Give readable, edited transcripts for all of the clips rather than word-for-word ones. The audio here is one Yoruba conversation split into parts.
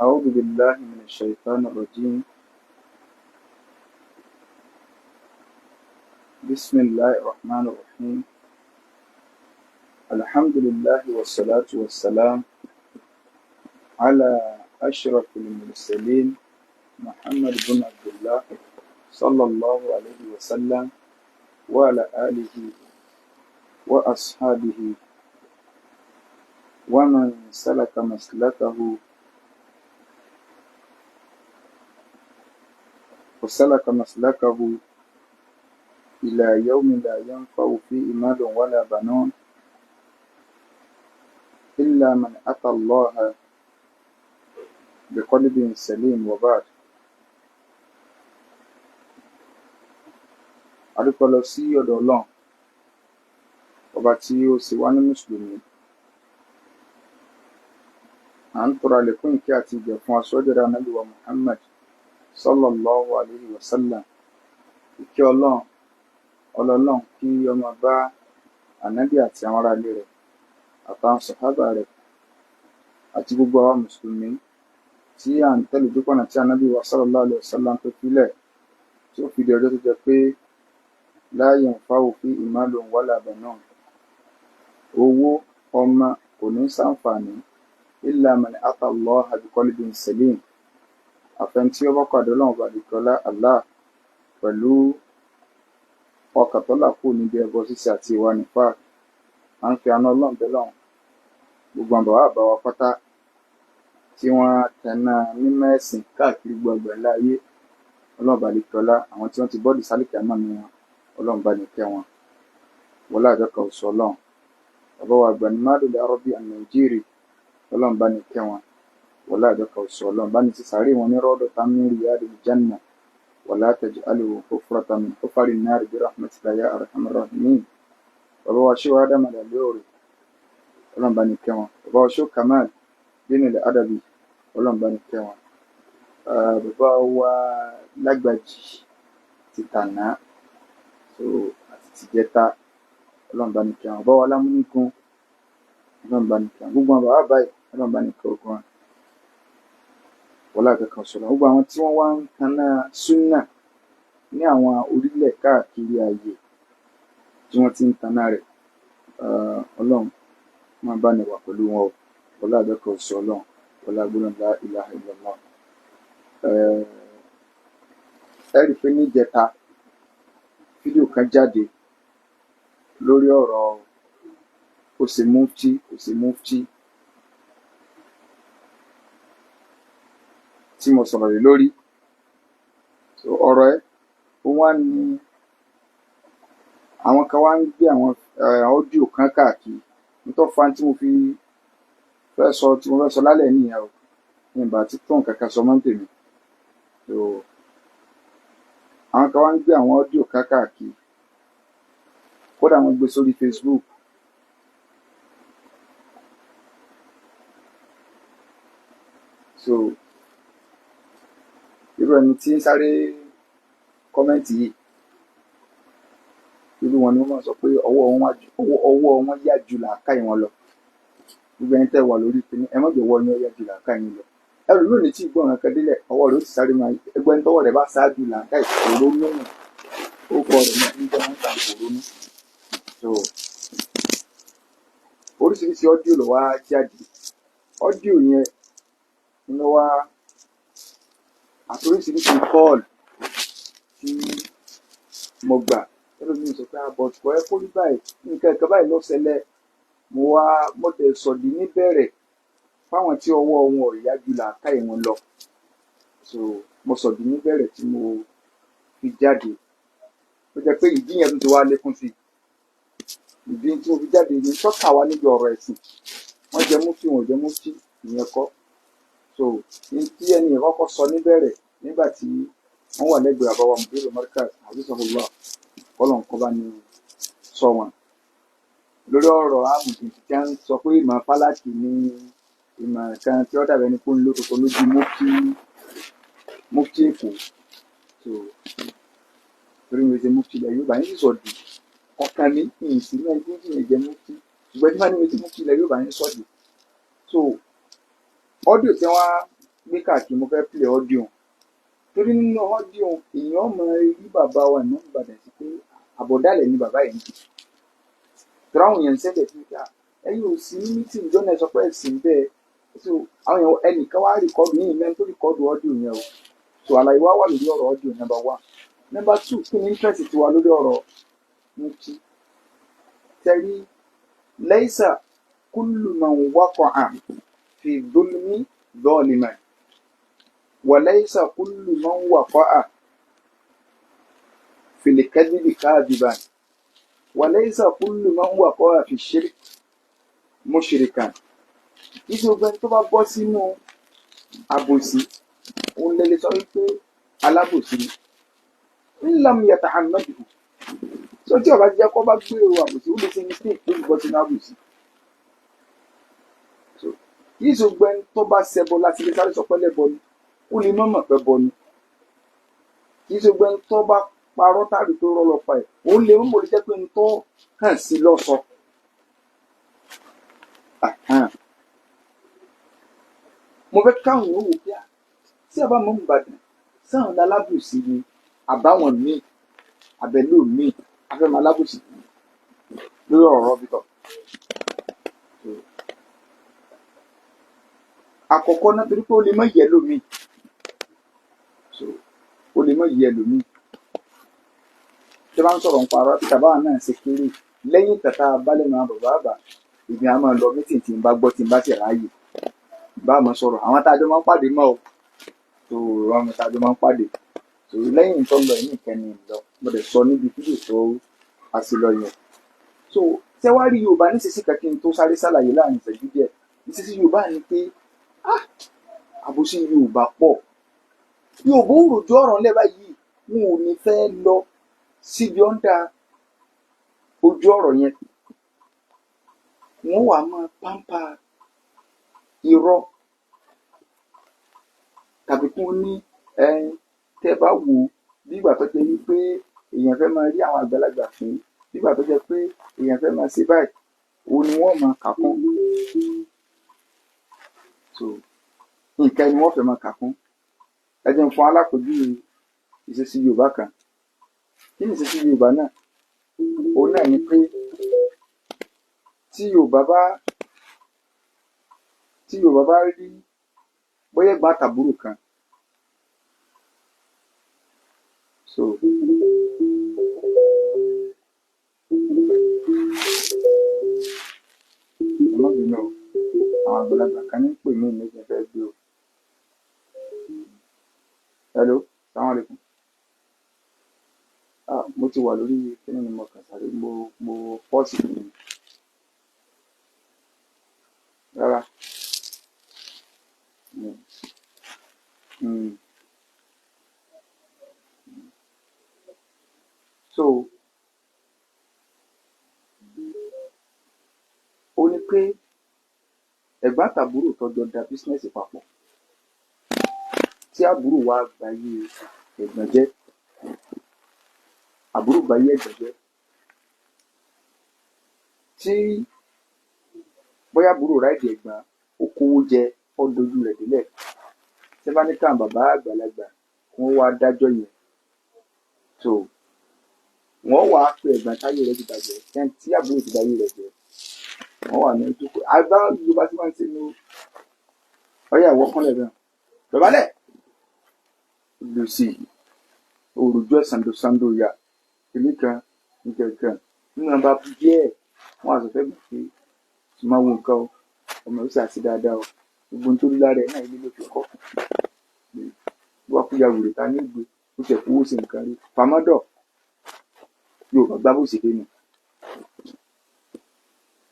أعوذ بالله من الشيطان الرجيم. بسم الله الرحمن الرحيم. الحمد لله والصلاة والسلام على أشرف المرسلين محمد بن عبد الله صلى الله عليه وسلم وعلى آله وأصحابه ومن سلك مسلكه إلى يوم لا ينفع فيه مال ولا بنون إلا من أتى الله بقلب سليم. وبعد. adúpẹ́ lọ sí ọ̀dọ̀ Ọlọ́run ọba tí ó sì wá ní mùsùlùmí. À ń tọrọ àlékún ìkẹ́ àti ìgẹ̀ fún aṣọ́jọ́dá Ànábì wa Muhammad sallallahu alayhi wa sallam. Ìkẹ́ Ọlọ́run ọlọ́lọ́run kí ó máa bá Ànábì àti àwọn ará ilé rẹ̀ àtàwọn sàhábà rẹ̀ àti gbogbo àwa mùsùlùmí tí à ń tẹ̀lé ojúpọ̀nà tí Ànábì wa sallallahu alayhi wa sallam tó filẹ̀, tí ó fi di ọjọ́ tó jẹ́ pé la yanfa'u fihi malun wala banun. Owó ọmọ kò ní ṣàǹfààní illa man ata Allaha biqalbin salim. Àfẹnití ó bá pàdé Ọlọ́run ọba àdìkọ́lá Allah pẹ̀lú ọkàn tó là kúrò níbi ẹbọ ṣíṣe àti ìwà nífà. À ń fi àánú Ọlọ́run bẹ̀ Ọlọ́run gbogbo àwọn bàbá àbá wa pátá tí wọ́n tẹná mímọ́ ẹ̀sìn káàkiri gbogbo ẹ̀lá ayé. Ọlọ́run ọba àdìkọ́lá àwọn tí wọ́n ti bọ́ọ̀dì sálìkì àmọ́ mi wọn, Ọlọ́run bá ní kẹ́ wọn wọlé àjọkọ̀ òṣù Ọlọ́run. Bàbá wa àgbà ní mádùlẹ arọ́bí àmì nàìjíríì, Ọlọ́run bá ní kẹ́ wọn wọlé àjọkọ̀ òṣù Ọlọ́run. Bá ní ti sàárè wọn ní rọ́ọ̀dọ̀ tá min riyadil janna wala taj'alhu hufratan min hufarin nar bi rahmatika ya arhamar rahimin. Bàbá wa ṣé wa Ádámù Àlàlóòrè, Ọlọ́run bá ní kẹ́ wọn. Bàbá wa ṣé Kamal Dinil Adabi, Ọlọ́run bá ní kẹ́ wọn. Bàbá wa Lágbàjì ti Tànà àti tìjẹta, Ọlọ́run bá ní kẹ́ wọn. Bàbá wa Lámúnígun, Ọlọ́run bá ní kẹ́ wọn. Gbogbo àwọn bàbá báyìí, Ọlọ́run bá ní kẹ́ ogun wọn wọlé àkẹ́kọ̀ọ́ sọ̀rọ̀. Gbogbo àwọn tí wọ́n wá ń taná súnà ní àwọn orílẹ̀ káàkiri ayé tí wọ́n ti ń taná rẹ̀, Ọlọ́run máa bá ní wà pẹ̀lú wọn o wọlé àkẹ́kọ̀ọ́ sọ̀rọ̀ Ọlọ́run wọlé agbóhùn la ilaha illallah. Ẹ rí i pé níjẹta fídíò kan jáde lórí ọ̀rọ̀ ó ṣe Mufty tí mo sọ̀rọ̀ lé lórí. Ọ̀rọ̀ ẹ̀ ó wá ní àwọn kan wá ń gbé àwọn ọ́díò kan káàkiri. Nítorí fa tí mo fẹ́ sọ lálẹ́ nìyẹn o, ní ìgbà tí tó nǹkan kan sọ mọ́ tèmi. Àwọn kan wá ń gbé àwọn ọ́díò kan káàkiri, kódà wọ́n gbé sórí Facebook. Irú ẹni tí ń sáré kọ́mẹ́ǹtì yìí, irú wọn ni wọ́n máa sọ pé ọwọ́ wọn yá ju làákàyè wọn lọ. Gbogbo ẹni tẹ́ wà lórí ìpínlẹ̀ ẹ má jẹ́ ọwọ́ yín yá ju làákàyè yín lọ. Ẹrù lónìí tí ìgbọràn kan délẹ̀, ọwọ́ rẹ̀ ó ti sáré máa ẹgbẹ́ ń tọwọ́ rẹ̀ bá ṣáájú làákàyè kòrónú nù. Ó kọ rẹ̀ náà ń jẹ́ wọ́n ń ta kòrónú. Oríṣiríṣi ọ́díò ló wá jáde. Ọ́díò yẹn ló wá àti oríṣiríṣi kọ́ọ̀lù tí mo gbà. Ẹlòmíì sọ pé àbọ̀tùkọ̀ ẹ kórí báyìí, nǹkan ẹ̀ka báyìí ló ṣẹlẹ̀. Mo tẹ̀ sọ̀dí níbẹ̀rẹ̀ fáwọn tí ọwọ́ wọn ò yá ju làákàyè wọn lọ. Mo sọ̀dí níbẹ̀rẹ̀ tí mo fi jáde. Ó jẹ́ pé ìdí yẹn tó ti wá lékún sí i. Ìdí tí mo fi jáde ní sọ́kà wá níbi ọ̀rọ̀ ẹ̀sìn. Wọ́n jẹ Mufty, wọn ò jẹ Mufty, ìyẹn kọ́. Ní tí ẹni yẹn kọ́kọ́ sọ níbẹ̀rẹ̀ nígbà tí wọ́n wà lẹ́gbẹ̀ẹ́ àbáwá mùdírù markaz àbísọ̀fọ̀lá Ọlọ́run kọ́ bá ní sọ wọn. Lórí ọ̀rọ̀ àmùtí tí wọ́n sọ pé ìmọ̀ fálákì ní ìmọ̀ kan tí ó dàbẹ̀ ní kó ń lò tuntun lójú Mufty Èkó. Torí mi ò ṣe Mufty ilẹ̀ Yorùbá yín sọ̀dì ọ̀kan ní ìsìn náà tí wọ́n jẹ Mufty, ṣùgbọ́n tí wọ́n ní mi ti Mufty ilẹ̀ Yorùbá yín sọ̀dì. Ọ́díò tí wọ́n gbé káàkiri mo fẹ́ play audio torí nínú audio èèyàn mọ rí bàbá wa ní Ìbàdàn sí pé àbọ̀dálẹ̀ ni bàbá yẹn ti tọ́ra àwọn èèyàn ń sẹ́bẹ̀ sí pé ẹ̀yin ò sí ní mítìn jọ́nà ẹ̀ sọ pé ẹ̀sìn bẹ́ẹ̀ so àwọn èèyàn ẹnìkan wá rìkọ́dù yìí mẹ́rin tó rìkọ́dù audio yẹn o so àlàyé wa wà lórí ọ̀rọ̀ audio number 1. Number 2 kí ni interest tiwa lórí ọ̀rọ̀ Mufty tẹ́rí laysa kullu man waqa'a fi dhulmi zaliman wa laysa kullu man waqa'a fil kadhibi kadhiban wa laysa kullu man waqa'a fi shirk mushrikan. Ìṣògbè tó bá bọ́ sínú àbòsí òun lè sọ wípé alábòsí ni lam yata'ammadu so tí ọba jẹ́ kó bá gbèrò àbòsí ó lè ṣe mistake tó bọ́ sínú àbòsí so ìṣògbè tó bá ṣẹbọ láti lè sáré sọ pé lẹ́bọ ni ó lè mọ̀mọ̀ pé bọ ni ìṣògbè tó bá parọ́ tàbí tó rọ́ lọ́pàá ẹ̀ òun lè mọ̀ lè jẹ́ pé ń tó hàn sí lọ́sọ mo fẹ́ káwọn èèyàn wò pé tí a bá mọ̀ Ìbàdàn sáwọn alábòsí ni àbáwọn míì àbẹ̀lò míì afẹ́mọ alábòsí lórí ọ̀rọ̀ bítọ̀. Àkọ́kọ́ náà torí pé ó lè mọ̀ yẹ lómi ó lè mọ̀ yẹ lómi tí wọ́n bá ń sọ̀rọ̀ nípa ọ̀rọ̀ tí tàbá náà ṣe kéré lẹ́yìn tàtà balẹ̀ náà bàbá àbá ìgbì àwọn máa lọ mítìn tí ń bá gbọ́ tí ń bá sì ráàyè bá a mọ̀ sọ̀rọ̀ àwọn tájọ́ máa ń pàdé mọ́ o tó àwọn tájọ́ máa ń pàdé tó lẹ́yìn tó ń lọ yìí nìkan ni lọ mo dẹ̀ sọ níbi fídíò tó a sì lọ yẹn so tẹ́wárí Yorùbá nísinsìnyí kan kí n tó sáré sàlàyé láàrin ìṣẹ́jú díẹ̀ nísinsìnyí Yorùbá ni pé àbòsí Yorùbá pọ̀ Yorùbá ò ròjọ́ ọ̀rọ̀ ńlẹ̀ báyìí wọn ò ní fẹ́ lọ síbi ọ̀ǹda ojú ọ̀rọ̀ yẹn wọ́n wà máa pàmpá irọ́ tàbí kí wọ́n ní tẹ́ bá wò ó bí ìgbà tó jẹ́ wípé èèyàn fẹ́ máa rí àwọn àgbàlagbà fún bí ìgbà tó jẹ́ pé èèyàn fẹ́ máa ṣe báyìí òun ni wọ́n máa kà kún so nǹkan ni wọ́n fẹ́ máa kà kún ẹ jẹ́ n fún alákòójú ìṣesí Yorùbá kan kí ni ìṣesí Yorùbá náà òun náà ni pé tí Yorùbá bá rí bóyá ẹ̀gbọ́n àtàbúrò kan so ẹ̀mọ́ mi náà àwọn àgbàlagbà kan ní pè mí méjì fẹ́ gbé o hello salaam alaikum mo ti wà lórí kíní ni mo kàn sáré mo pọ́ọ̀sì mi rárá so ó ní pé ẹ̀gbọ́n àtàbúrò tọ́jọ́ da bísínẹ́sì papọ̀ tí àbúrò wa gbàyè ẹ̀gbọ́n jẹ́ àbúrò gbàyè ẹ̀gbọ́n jẹ́ tí bóyá àbúrò ráìdì ẹ̀gbọ́n ó kówó jẹ ó dojú rẹ̀ délẹ̀ tí bá ní káwọn bàbá àgbàlagbà wọ́n wá dájọ́ yẹn so wọ́n wà á pe ẹ̀gbọ́n táyé rẹ̀ ti bàjẹ́ tí àbúrò ti báyé rẹ̀ jẹ́ wọ́n wà ní ojúkọ àgbà Yorùbá tí wọ́n ń ṣe ní ọyá ìwọ kọ́lẹ̀ náà lọ́balẹ̀ lùsì òrùjọ́ sàndòsàndò yà kìlí kan nǹkan nínú ọba díẹ̀ wọ́n àṣọfẹ́ gbà pé tí máa wo nǹkan ọmọ ìṣe àti dáadáa o gbogbo nítorí lára ẹ̀ náà ilé ló fi kọ́ wọ́n kú ya wèrè ta ní ìgbé ó tẹ̀ fowó sí nǹkan rí pamọ́dọ̀ Yorùbá gbá bó ṣe dé nù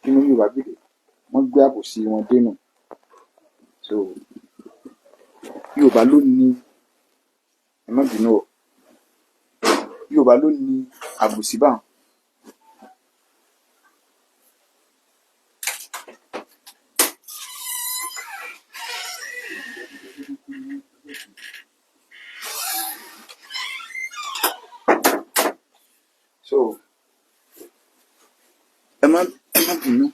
kí ni Yorùbá gbèdé wọ́n gbé àbòsí wọn dénú so Yorùbá ló ní ẹ má bínú o Yorùbá ló ní àbòsí báwọn so ẹ má bínú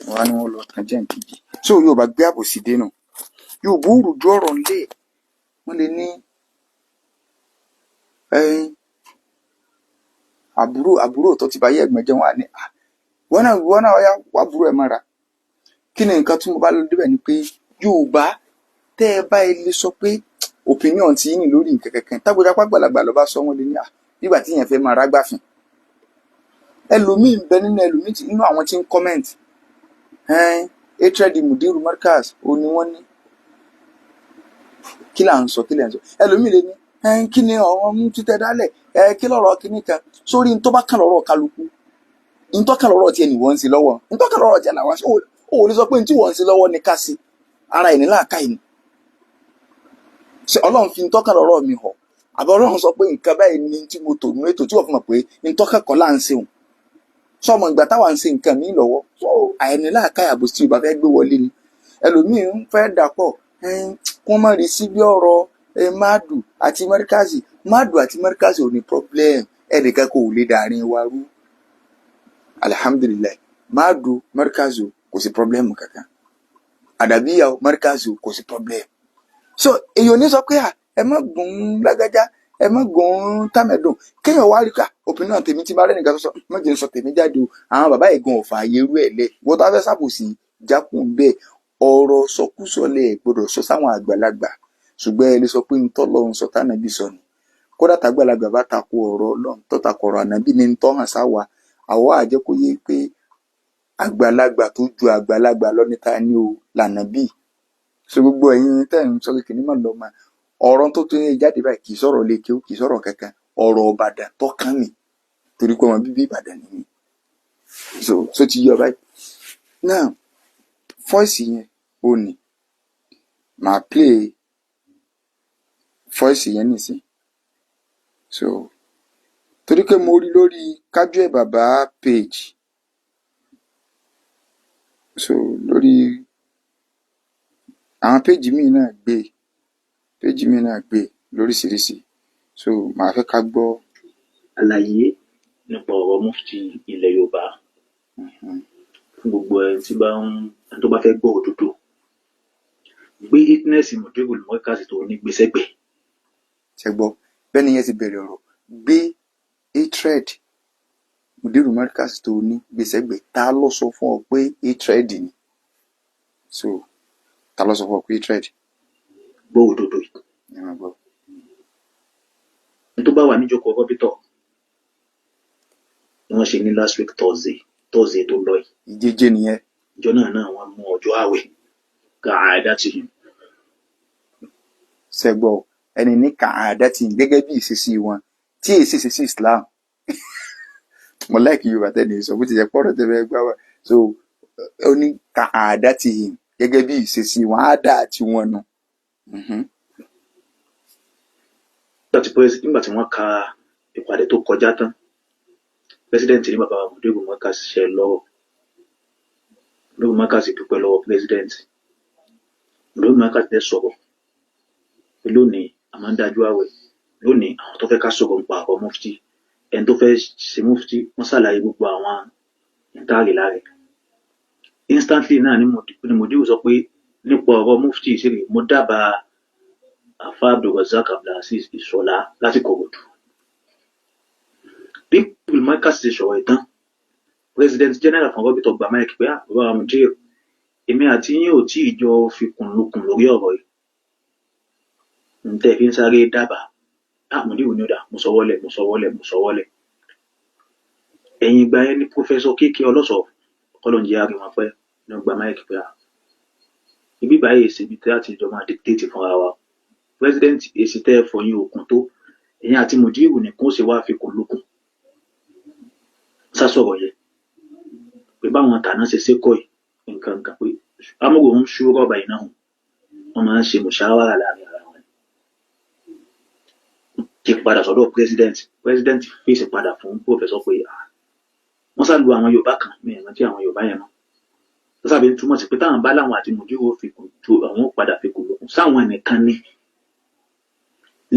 wọ́n á ní wọ́n lọ tán jẹ́ nkejì. So yóò bá gbé àbòsí dénú yóò bó rùjú ọ̀rọ̀ ńlẹ̀ wọ́n lè ní àbúrò tó ti bá yẹ ẹ̀gbọ́n jẹ́ wọn á ní wọ́n náà ọ̀yá wà àbúrò ẹ̀ mọ́ra. Kí ni nǹkan tí mo bá lọ débẹ̀ ni pé Yorùbá tẹ́ ẹ bá ilé sọ pé opinion ti yín lórí nǹkan kankan tágbójá pàgbàlagbà lọ bá sọ wọn lè ní nígbà tí èèyàn fẹ́ máa rágbàfin. Ẹlòmíì ń bẹ nínú àwọn tí ń comment hatred mudiru markaz ó ní wọ́n ní kí là ń sọ ẹlòmíì lè ní kí ni ọ̀rọ̀ mú títẹ dálẹ̀ kí lọ́rọ̀ kíní kan sórí ní tó bá kàn lọ́rọ̀ kálukú ní tó kàn lọ́rọ̀ tiẹ̀ ní wọ́n ń ṣe lọ́wọ́ ní tó kàn lọ́rọ̀ tiẹ̀ làwọn ṣe ó lè sọ pé ní tí wọ́n ń ṣe lọ́wọ́ ní ká sí ara ẹ̀ ní láàká ẹ̀ ní. Ṣé Ọlọ́run fi ní tó kàn lọ́rọ̀ mi hàn àbí Ọlọ́run sọ pé nǹkan báyìí ní tí mo tò nínú ètò tí wọ́n fi mọ̀ pé ní tó kẹ́kọ̀ọ́ là ń ṣe òun sọmọ ìgbà táwa ń ṣe nǹkan mi lọ́wọ́ àìní láàká àbò tí Yorùbá fẹ́ gbé wọlé ni. Ẹlòmíì ń fẹ́ dàpọ̀ wọ́n má rí sí bí ọ̀rọ̀ mádù àti mẹ́ríkàsì ò ní problem ẹnìkan kò lè dàrin wa rú alihamudulilayi mádù mẹ́ríkàsì kò sí problem kankan àdàbíyà mẹ́ríkàsì kò sí problem. So èèyàn ní sọ pé ẹ má gùn lágájá ẹ má gùn támẹ̀dùn kéèyàn wá rí ká opinion tèmi ti bá rẹ́ nìkan tó sọ má jẹ́ sọ tèmi jáde o àwọn bàbá ìgan ọ̀fà ayérú ẹ̀ lẹ̀ wọ́n tá fẹ́ sàbòsí jákùn bẹ́ẹ̀ ọ̀rọ̀ sọkúsọ lẹ̀ gbọ́dọ̀ sọ sáwọn àgbàlagbà ṣùgbọ́n ẹ lè sọ pé ntọ́lọ́run sọ tánàbí sọ ni kódà tàgbàlagbà bá tako ọ̀rọ̀ Ọlọ́run tó tako ọ̀rọ̀ ànábì ní ntọ́ hàn sáwa àwa àjẹkóyè pé àgbàlagbà tó ju àgbàlagbà lọ níta ní o lànàbí. So gbogbo ẹ̀yin tẹ́ ń sọ kékeré mọ̀ lọ́mọ ọ̀rọ̀ tó tó yẹ jáde báyìí kì í sọ̀rọ̀ lékè kì í sọ̀rọ̀ kankan ọ̀rọ̀ Ìbàdàn tó kàn mí torí pé wọn bíbí Ìbàdàn ni mí. So ti yọ báyìí now voice yẹn ò ní màá play voice yẹn nìsín. So torí pé mo rí lórí Kájú Ẹ̀ Bàbá page so lórí àwọn péjì míì náà gbé lóríṣiríṣi so màá fẹ́ ká gbọ́ àlàyé nípa ọ̀rọ̀ Mufty ilẹ̀ Yorùbá fún gbogbo ẹni tó bá fẹ́ gbọ́ òdodo. Gbé itness mudiru markaz tó ní gbèsègbè. Ṣé gbọ́ bẹ́ẹ̀ ni yẹn ti bẹ̀rẹ̀ ọ̀rọ̀ gbé hatred mudiru markaz tó ní gbèsègbè ta ló sọ fún ọ pé hatred ni so ta ló sọ fún ọ pé hatred gbọ́ òdodo yìí. Tó bá wà níjókòó rọ́bítọ̀ wọ́n ṣe ní last week Thursday tó lọ yìí. Ìjẹ́jẹ́ nìyẹn. Ìjọ náà wọ́n mú ọjọ́ àwẹ̀ ka'adatihim. Ṣẹ́gbọ́ ẹni ní ka'adatihim gẹ́gẹ́ bí ìṣesí wọn tí èsì ìṣesí Islam. Mo láìkí Yorùbá tẹ́lẹ̀ sọ bó ti jẹ́ pọ́rọ̀ tẹ́lẹ̀ gbá wa so ó ní ka'adatihim gẹ́gẹ́ bí ìṣesí wọn á dà àti wọn nù. Nígbà tí wọ́n ka ìpàdé tó kọjá tán pẹ́sidẹ́ǹtì ní bàbá mudiru markaz ṣe lọ́rọ̀ mudiru markaz dúpẹ́ lọ́wọ́ pẹ́sidẹ́ǹtì mudiru markaz dẹ̀ sọ̀rọ̀ pé lónìí a máa ń dájú àwẹ̀ lónìí àwọn tó fẹ́ ká sọ̀rọ̀ nípa ọ̀rọ̀ Mufty ẹni tó fẹ́ ṣe Mufty wọ́n ṣàlàyé gbogbo àwọn ìtàrí láre instantly náà ni mudiru sọ pé nípa ọ̀rọ̀ Mufty ìṣeré mo dábàá àfáà Abdulrazak Abdulaziz Ìṣọ̀lá láti Kòròdú. Bí markaz ṣe sọ̀rọ̀ ìtàn president general fún rọ́bìtọ̀ gba mike pé bàbá mudiru èmi àti yín ò tí ì jọ fikùn lukùn lórí ọ̀rọ̀ yìí ntẹ́ fi ń sáré dábàá mudiru ní ọ̀dà mo sọwọ́lẹ̀ ẹ̀yìn ìgbà yẹn ní professor Kéké Ọlọ́sọ̀ kọ́lọ́njẹ́ àríwọ̀n pẹ́ ní ọgbà mike pé ibi báyìí ṣèbí tí a ti jọ máa dictate fúnra wa president èsì tẹ́ ẹ fọyín òkun tó ẹ̀yìn àti mudiru nìkan ó ṣe wá fikùn lukùn sásọ̀rọ̀ yẹ pé báwọn tàná ṣe sékọ̀ yìí nǹkan pé amúrò ń ṣú rọ́bà iná hàn wọ́n máa ń ṣe mùṣáwárà láàrin ara wọn. Ti padà sọ́dọ̀ president fèsì padà fún professor pé wọ́n sá lu àwọn Yorùbá kan ní ìrántí àwọn Yorùbá yẹn mọ́ wọ́n sábẹ́ túmọ̀ sí pé táwọn bá láwọn àti mudiru fikùn tó àwọn padà fikùn lókun sáwọn ẹnìkan ní.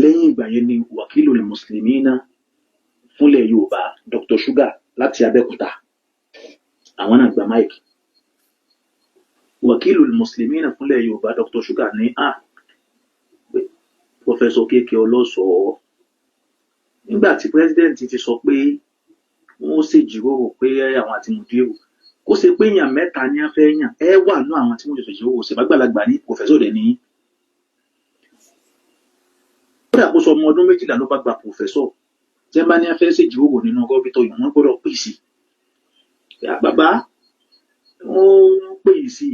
Lẹ́yìn ìgbà yẹn ni wàkílù lil muslimina fúnlẹ̀ Yorùbá Dr. Sugar láti Abẹ́òkúta àwọn náà gba máìkì wàkílù mùsùlùmí fúnlẹ̀ Yorùbá Dr. Sugar ní Professor Kéèké Ọlọ́sọ̀ọ́ nígbà tí president ti sọ pé wọ́n ṣe jíròrò pé àwọn àti mùdírù kó ṣe pé èèyàn mẹ́ta ni wọ́n fẹ́ yàn ẹ wà nú àwọn tí wọ́n ṣe jíròrò ṣe bàgbàlagbà ní professor dẹ̀ ní. kódà kó sọ ọmọ ọdún 12 ló bá gba professor tí wọ́n bá ní wọ́n fẹ́ ṣe jíròrò nínú gọ́bítọ̀ yìí wọ́n gbọ́dọ̀ pè sí bàbá wọ́n pè sí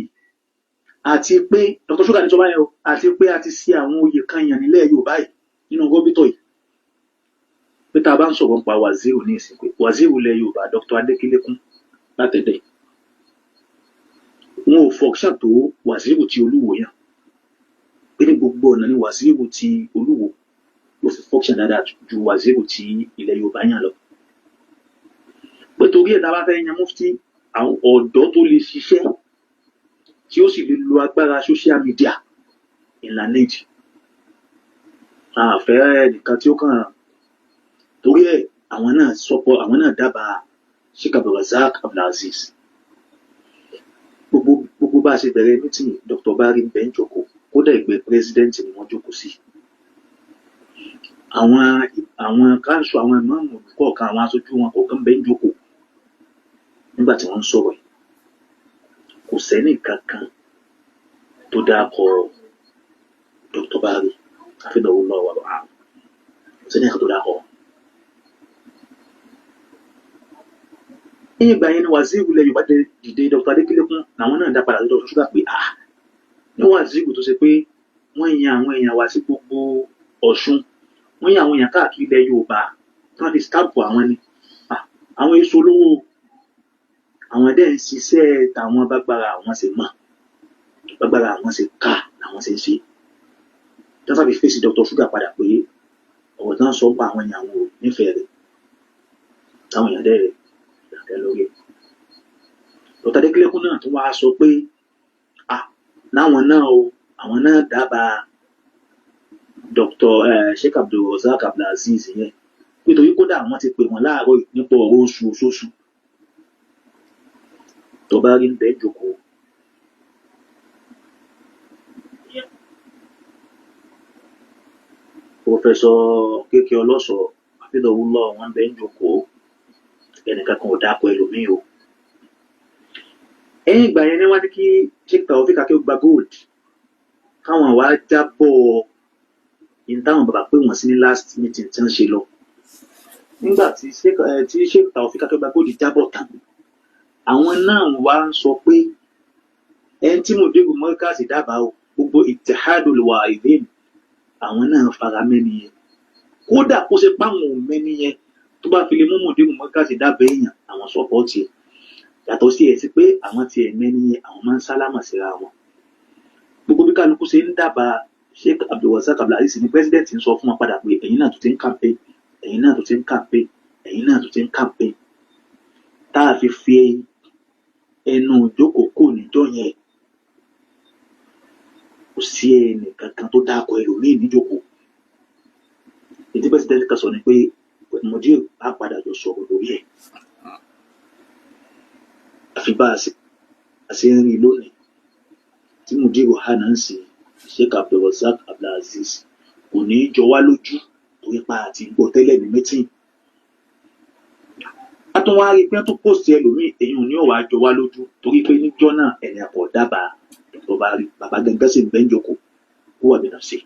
àti pé Dr. Sugar ní sọ báyẹn o àti pé a ti ṣe àwọn oyè kan yàn nílẹ̀ Yorùbá yìí nínú gọ́bítọ̀ yìí pé tá a bá ń sọ̀rọ̀ nípa wàzíìrù ní ìsìn pé wàzíìrù ilẹ̀ Yorùbá Dr. Adékílékún látẹ̀dẹ̀ wọn ò fọkṣàn tó wàzíìrù tí Olúwo yàn pé ní gbogbo ọ̀nà ni wàzíìrù tí Olúwo ló fi fọkṣàn dáadáa ju wàzíìrù tí ilẹ̀ Yorùbá yàn lọ pé torí ẹ̀ tá a bá fẹ́ yan Mufty àwọn ọ̀dọ́ tó lè ṣiṣẹ́ tí ó sì lè lo agbára social media ìlànà èjì àfẹ́ nìkan tí ó kàn torí ẹ̀ àwọn náà dábàá Sheikh Abdulrazak Abdulaziz gbogbo bá a ṣe bẹ̀rẹ̀ mítìnì Dr. Bari ń bẹ́ ń jókòó kódà ẹgbẹ́ president ni wọ́n jókòó sí àwọn káńsù àwọn ìmáàmù kọ̀ọ̀kan àwọn aṣojú wọn kọ̀ọ̀kan bẹ́ ń jókòó nígbà tí wọ́n ń sọ̀rọ̀ yìí kò sẹ́ni kankan tó dákọ̀ Dr. Bari àfihàn náà wà lọ́wọ́ kò sẹ́ni kankan tó dákọ̀. ní ìgbà yẹn ni wàzíìrù ilẹ̀ Yorùbá dìde Dr. Adékílékún làwọn náà dá padà lọ́dọ̀ Dr. Sugar pé ní wàzíìrù tó ṣe pé wọ́n yan àwọn èèyàn wá sí gbogbo Ọ̀ṣun wọ́n yan àwọn èèyàn káàkiri ilẹ̀ Yorùbá tí wọ́n fi stamp àwọn ni àwọn èso olówó àwọn ẹ̀dẹ́ ń ṣiṣẹ́ tàwọn bágbára àwọn ṣe mọ̀ bágbára àwọn ṣe ká làwọn ṣe ń ṣe tí wọ́n fi fèsì Dr. Sugar padà pé ọ̀rọ̀ tí wọ́n sọ pa àwọn èèyàn àwọn nífẹ̀ẹ́ rẹ̀ táwọn èèyàn dẹ́ rẹ̀ lórí Dr. Adékílékún náà tún wá sọ pé láwọn náà o àwọn náà dábàá Dr. Sheikh Abdulrazak Abdulaziz yẹn nítorí kódà àwọn ti pè wọ́n láàárọ̀ nípa ọ̀rọ̀ oṣooṣù tó bá rí ń bẹ́ jókòó Professor Kéèké Ọlọ́sọ̀ọ́ àfihàn wọn bẹ́ jókòó ẹnìkan kan ò dápọ̀ ẹlòmíì o. ẹ̀yìn ìgbà yẹn ni wọ́n ní kí Sheikh Taofik Akeugba Gold káwọn wá jábọ̀ yìí táwọn bàbá pé wọ́n sí ní last meeting tí wọ́n ṣe lọ. nígbà tí Sheikh Taofik Akeugba Gold jábọ̀ tán àwọn náà wá ń sọ pé ẹni tí mo dégùn mọ́ríkàsì dábàá o gbogbo Ittihadul Wa'idhin àwọn náà fara mẹ́ni yẹn kódà kó ṣe páwọn ò mẹ́ni yẹn tó bá fi lè mú mòdìmù mọ́kàsí dábẹ́ èèyàn àwọn sọ́pọ̀tì ẹ̀ yàtọ̀ sí ẹ̀ sí pé àwọn ti ẹ̀mẹ́ ní àwọn máa ń sálámà síra wọn gbogbo bí kálukú ṣe ń dábàá Sheikh Abdulrazak Abdulaziz ní president ń sọ fún wọn padà pé ẹ̀yin náà tó ti ń campaign ẹ̀yin náà tó ti ń campaign ẹ̀yin náà tó ti ń campaign tá a fi ẹnu ìjókòó kò níjọ́ yẹn kò sí ẹnì kankan tó dákọ̀ ẹlòmíì níjókòó ètí president kan sọ ni pé mọ̀díò á padà jọ sọ̀rọ̀ lórí ẹ̀ àfi bá a ṣe ń rí lónìí tí mọ̀díò hànà ń sìn Sheikh Abdulrazak Abdulaziz kò ní í jọ wá lójú torí pa àti gbọ́ tẹ́lẹ̀ ní mẹ́tìn a tún wá rí pé tó pòsì ẹlòmíì èyí ò ní ò wá jọ wá lójú torí pé níjọ́ náà ẹ̀yìn àpọ̀ dábàá Dr. Bari bàbá gẹ́gẹ́ sì ń bẹ́ ń jókòó kó wà nínú sí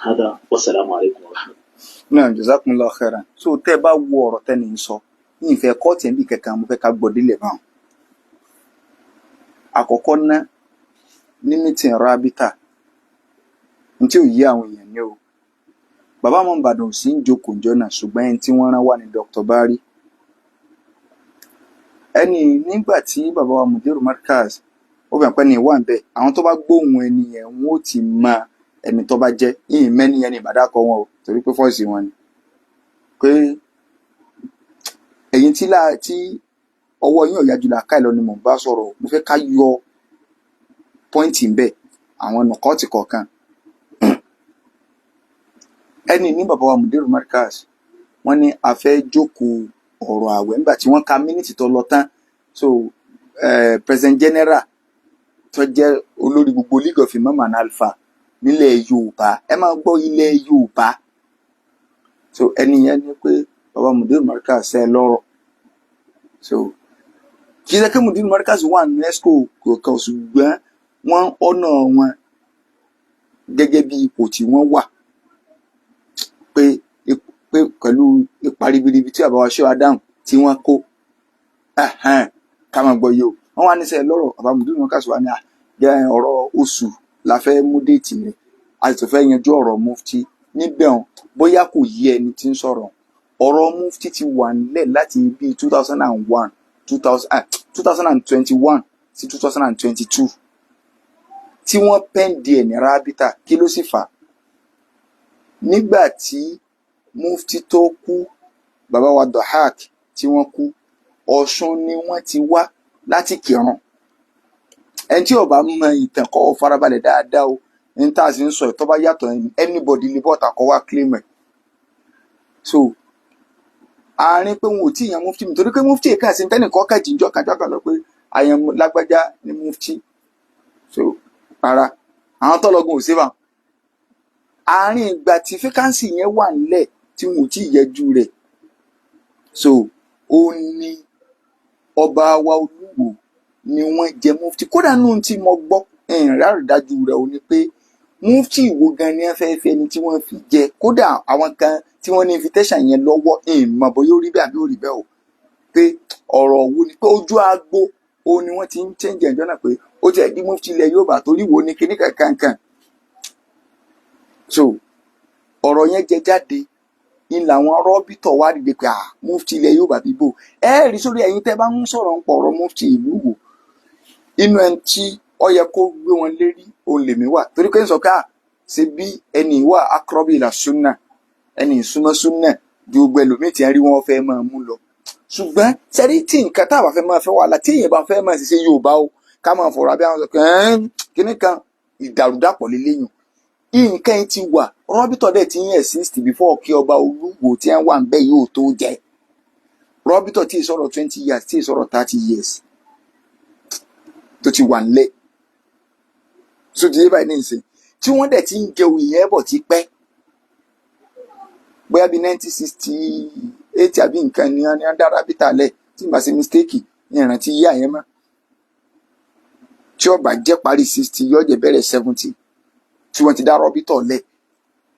hádà wassalamu alaikum warahmatullahi. náà jazakumullahu khairan so tẹ́ bá wo ọ̀rọ̀ tẹ́ni ń sọ ní ìfẹ́ kọ́ọ̀tì ẹ̀mí kankan mo fẹ́ ká gbọ́ délẹ̀ báwọn. àkọ́kọ́ ná ní mítìn rábítà ní tí ò yí àwọn èèyàn ní o bàbá mọ̀ Ìbàdàn ò sí ń jókòó ńjọ́ náà ṣùgbọ́n ẹni tí wọ́n rán wà ní Dr. Bari ẹni nígbà tí bàbá wa Mudiru Markaz ó fẹ́ pẹ́ ní ìwà ń bẹ̀ àwọn tó bá gbóhùn ẹni yẹn wọn ó ti mọ ẹni tó bá jẹ́ yìnyín mẹ́ni yẹn ní ìbàdàkọ wọn o torí pé fọ́ọ̀sì wọn ni pé ẹ̀yin tí ọwọ́ yín ọ̀yá jùlọ àká ìlọ ni mò ń bá sọ̀rọ̀ mo fẹ́ ká yọ pọ́ìntì ń bẹ̀ àwọn nọ̀kọ́ọ̀tì kọ̀ọ̀kan ẹni ní bàbá wa Mudiru Markaz wọ́n ní a fẹ́ jókòó ọ̀rọ̀ àwẹ̀ nígbà tí wọ́n ka mínítì tó lọ tán so president general tó jẹ́ olórí gbogbo League of Imam and Alpha nílẹ̀ Yorùbá, ẹ máa gbọ́ ilẹ̀ Yorùbá. So ẹni yẹn ní pé bàbá Mudir Markaz ṣe lọ́rọ̀. So kì í ṣe pé Mudir Markaz wà ní ESCO kọ̀ọ̀kan, ṣùgbọ́n wọ́n ọ̀nà wọn gẹ́gẹ́ bí ipò tí wọ́n wà, pé pẹ̀lú ipa ribiribi tí bàbá wa ṣe Adam tí wọ́n kó, ká máa gbọ́ yìí o. Wọ́n wá níṣẹ́ lọ́rọ̀, bàbá Mudir Markaz wà ní jẹ́ ọ̀rọ̀ oṣù la fẹ́ mú déètì rẹ̀, a sì tún fẹ́ yanjú ọ̀rọ̀ Mufty níbẹ̀ hàn, bóyá kò yí ẹni tí ń sọ̀rọ̀. Ọ̀rọ̀ Mufty ti wà nílẹ̀ láti bí 2021 sí 2022 tí wọ́n pẹ́ǹdì ẹ̀ ní rábítà. Kí ló sì fà á? Nígbà tí Mufty tó kú, bàbá wa Dahak tí wọ́n kú, Ọ̀ṣun ni wọ́n ti wá láti kírun. Ẹni tí ó bá mọ ìtàn kó farabalẹ̀ dáadáa o, ní tá a sì ń sọ tó bá yàtọ̀ anybody lè bọ́ta kó wá claim ẹ̀. So àárín pé wọn ò tí ì yan Mufty mi, torí pé Mufty èka sí tẹ́nìkan kẹ̀jì ń jọ́kàjọ́kà lọ pé àyàn lágbájá ní Mufty. So rárá, àwọn tọ́lọ́gùn ò sí bá. Àárín ìgbà tí fẹ́kánsì yẹn wà nílẹ̀ tí wọn ò tí ì yẹjú rẹ̀, so ó ní ọba wa Olúwo ni wọ́n jẹ Mufty. Kódà nù tí mo gbọ́ rárídájú rẹ̀ ò ní pé Mufty ìwo gan ni wọ́n fẹ́ fẹ́ ni tí wọ́n fi jẹ. Kódà àwọn kan tí wọ́n ní invitation yẹn lọ́wọ́ mọ̀ bóyá ó rí bẹ́ẹ̀ àbí ó rí bẹ́ẹ̀ o, pé ọ̀rọ̀ wo ni pé ojú agbo o ni wọ́n ti ń change ẹ̀jọ́ náà pé ó jẹ́ di Mufty ilẹ̀ Yorùbá torí wo ni kíní kankan. So ọ̀rọ̀ yẹn jẹ jáde ní làwọn rọ́bìtọ̀ wá dìde pé Mufty ilẹ̀ Yorùbá bíbò ẹ rí sórí ẹ̀yin tẹ́ bá ń sọ̀rọ̀ ń pọ̀ ọ̀rọ̀ Mufty ìlú wò, inú ẹni tí ó yẹ kó gbé wọn lérí òun lèmi wà, torí pé ń sọ ká ṣe bí ẹni wà akọrọbì ìlà súnà, ẹni ìsúnmọ́ súnà ju gbogbo ẹlòmíì tí ń rí wọn fẹ́ máa mú lọ. Ṣùgbọ́n sẹ́rí tí nǹkan tá a bá fẹ́ máa fẹ́ wàhálà tí èèyàn bá fẹ́ máa ṣiṣẹ́ Yorùbá o, ká máa fọ̀rọ̀ abẹ́ àwọn sọ kíní kan ìdàrúdàpọ̀ lélẹ́yìn. Nǹkan yìí ti wà, rọ́bìtọ̀ dẹ̀ ti ń exist before kí ọba Olúwo tí wọ́n wà ń bẹ́ yóò tó jẹ́. Rọ́bìtọ̀ tí ì sọ̀rọ̀ 20 years, tí ì sọ̀rọ̀ 30 years tó ti wà nílẹ̀. So ti yé báyìí ní ìsìn tí wọ́n dẹ̀ ti ń jẹ òye yẹn bọ̀ ti pẹ́, bóyá bí 1968 àbí nǹkan ni wọ́n dá rábítà lẹ̀ tí n bá ṣe mistake ní ìrántí yíyá yẹn mọ́, tí ọba jẹ́ parí 60 yóò jẹ́ bẹ̀rẹ̀ 70 tí wọ́n ti dá rọ́bítọ̀ lẹ̀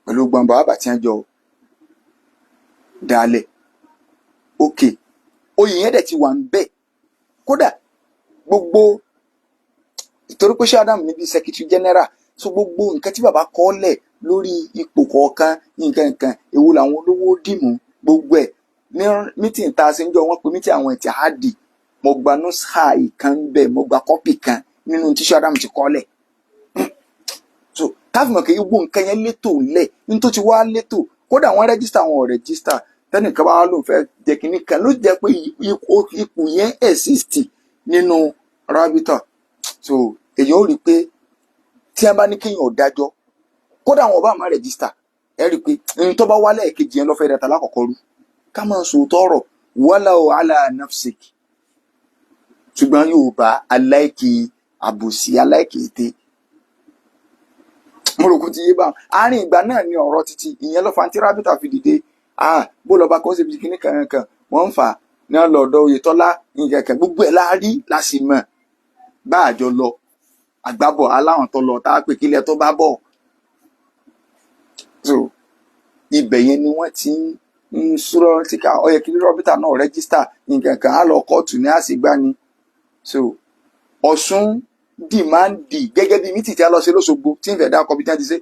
pẹ̀lú gbọ̀ngbà bàbá tí wọ́n jọ dálẹ̀. Ok, oyè yẹn dẹ̀ ti wà ń bẹ̀. Kódà gbogbo ìtorí pé ṣé Adam níbi secretary general, so gbogbo nǹkan tí bàbá kọ́ lẹ̀ lórí ipò kọ̀ọ̀kan nǹkan èwo làwọn olówó dìmú gbogbo ẹ̀ ní mítìn tá a ṣe ń jọ wọ́n pe mítìn àwọn ẹ̀tì àádì, mo gba nusha ìkan bẹ́ẹ̀, mo gba kọ́pì kan nínú tí ṣé Adam ti kọ́ lẹ̀. So káfí mọ̀ kí gbogbo nǹkan yẹn létò lẹ̀ ní tó ti wá létò. Kódà wọ́n rẹ́gísítà àwọn ò rẹ́gísítà, tẹ́nìkan bá wà lóun fẹ́ jẹ́ kínní kan ló jẹ́ pé ipò yẹn exist nínú rábítà. So èyàn ò rí pé tí a bá ní kéèyàn ò dájọ́, kódà àwọn ọba máa rẹ̀jísítà, ẹ rí pé ní tó bá wá lẹ́ẹ̀kejì yẹn lọ́fẹ́ dàtà lákọ̀ọ́kọ́ rú. Ká máa sòótọ́ ọ̀rọ̀ walau ala nafsik. Ṣùgbọ́n Yorùbá aláìkì àbòsí, aláìkì ète. Mo rò kó ti yé bá àárín ìgbà náà ni ọ̀rọ̀ títí ìyẹn lọ́fà tí rábítà fi dìde. Bó lọ́ba kan ṣe fi kíní kankan wọ́n ń fà ní ọlọ́dọ̀ Oyètọ́lá nǹkan gbogbo ẹ̀ láàrí láti mọ̀ bá àjọ lọ àgbábọ̀ aláwọn tó lọ tá a pè kílẹ̀ tó bá bọ̀. So ibẹ̀ yẹn ni wọ́n ti ń sọ̀rọ̀ tí ká ọyẹ kí rọ́bìtà náà rẹ́gísítà nǹkan kan á lọ kóòtù ní àṣìgbá ni. So Ọ̀ṣun dìmáàndì gẹ́gẹ́ bí mítì tí a lọ ṣe lóṣogbo tí ń fẹ̀ dá kọ́bí tí wọ́n ti ṣe.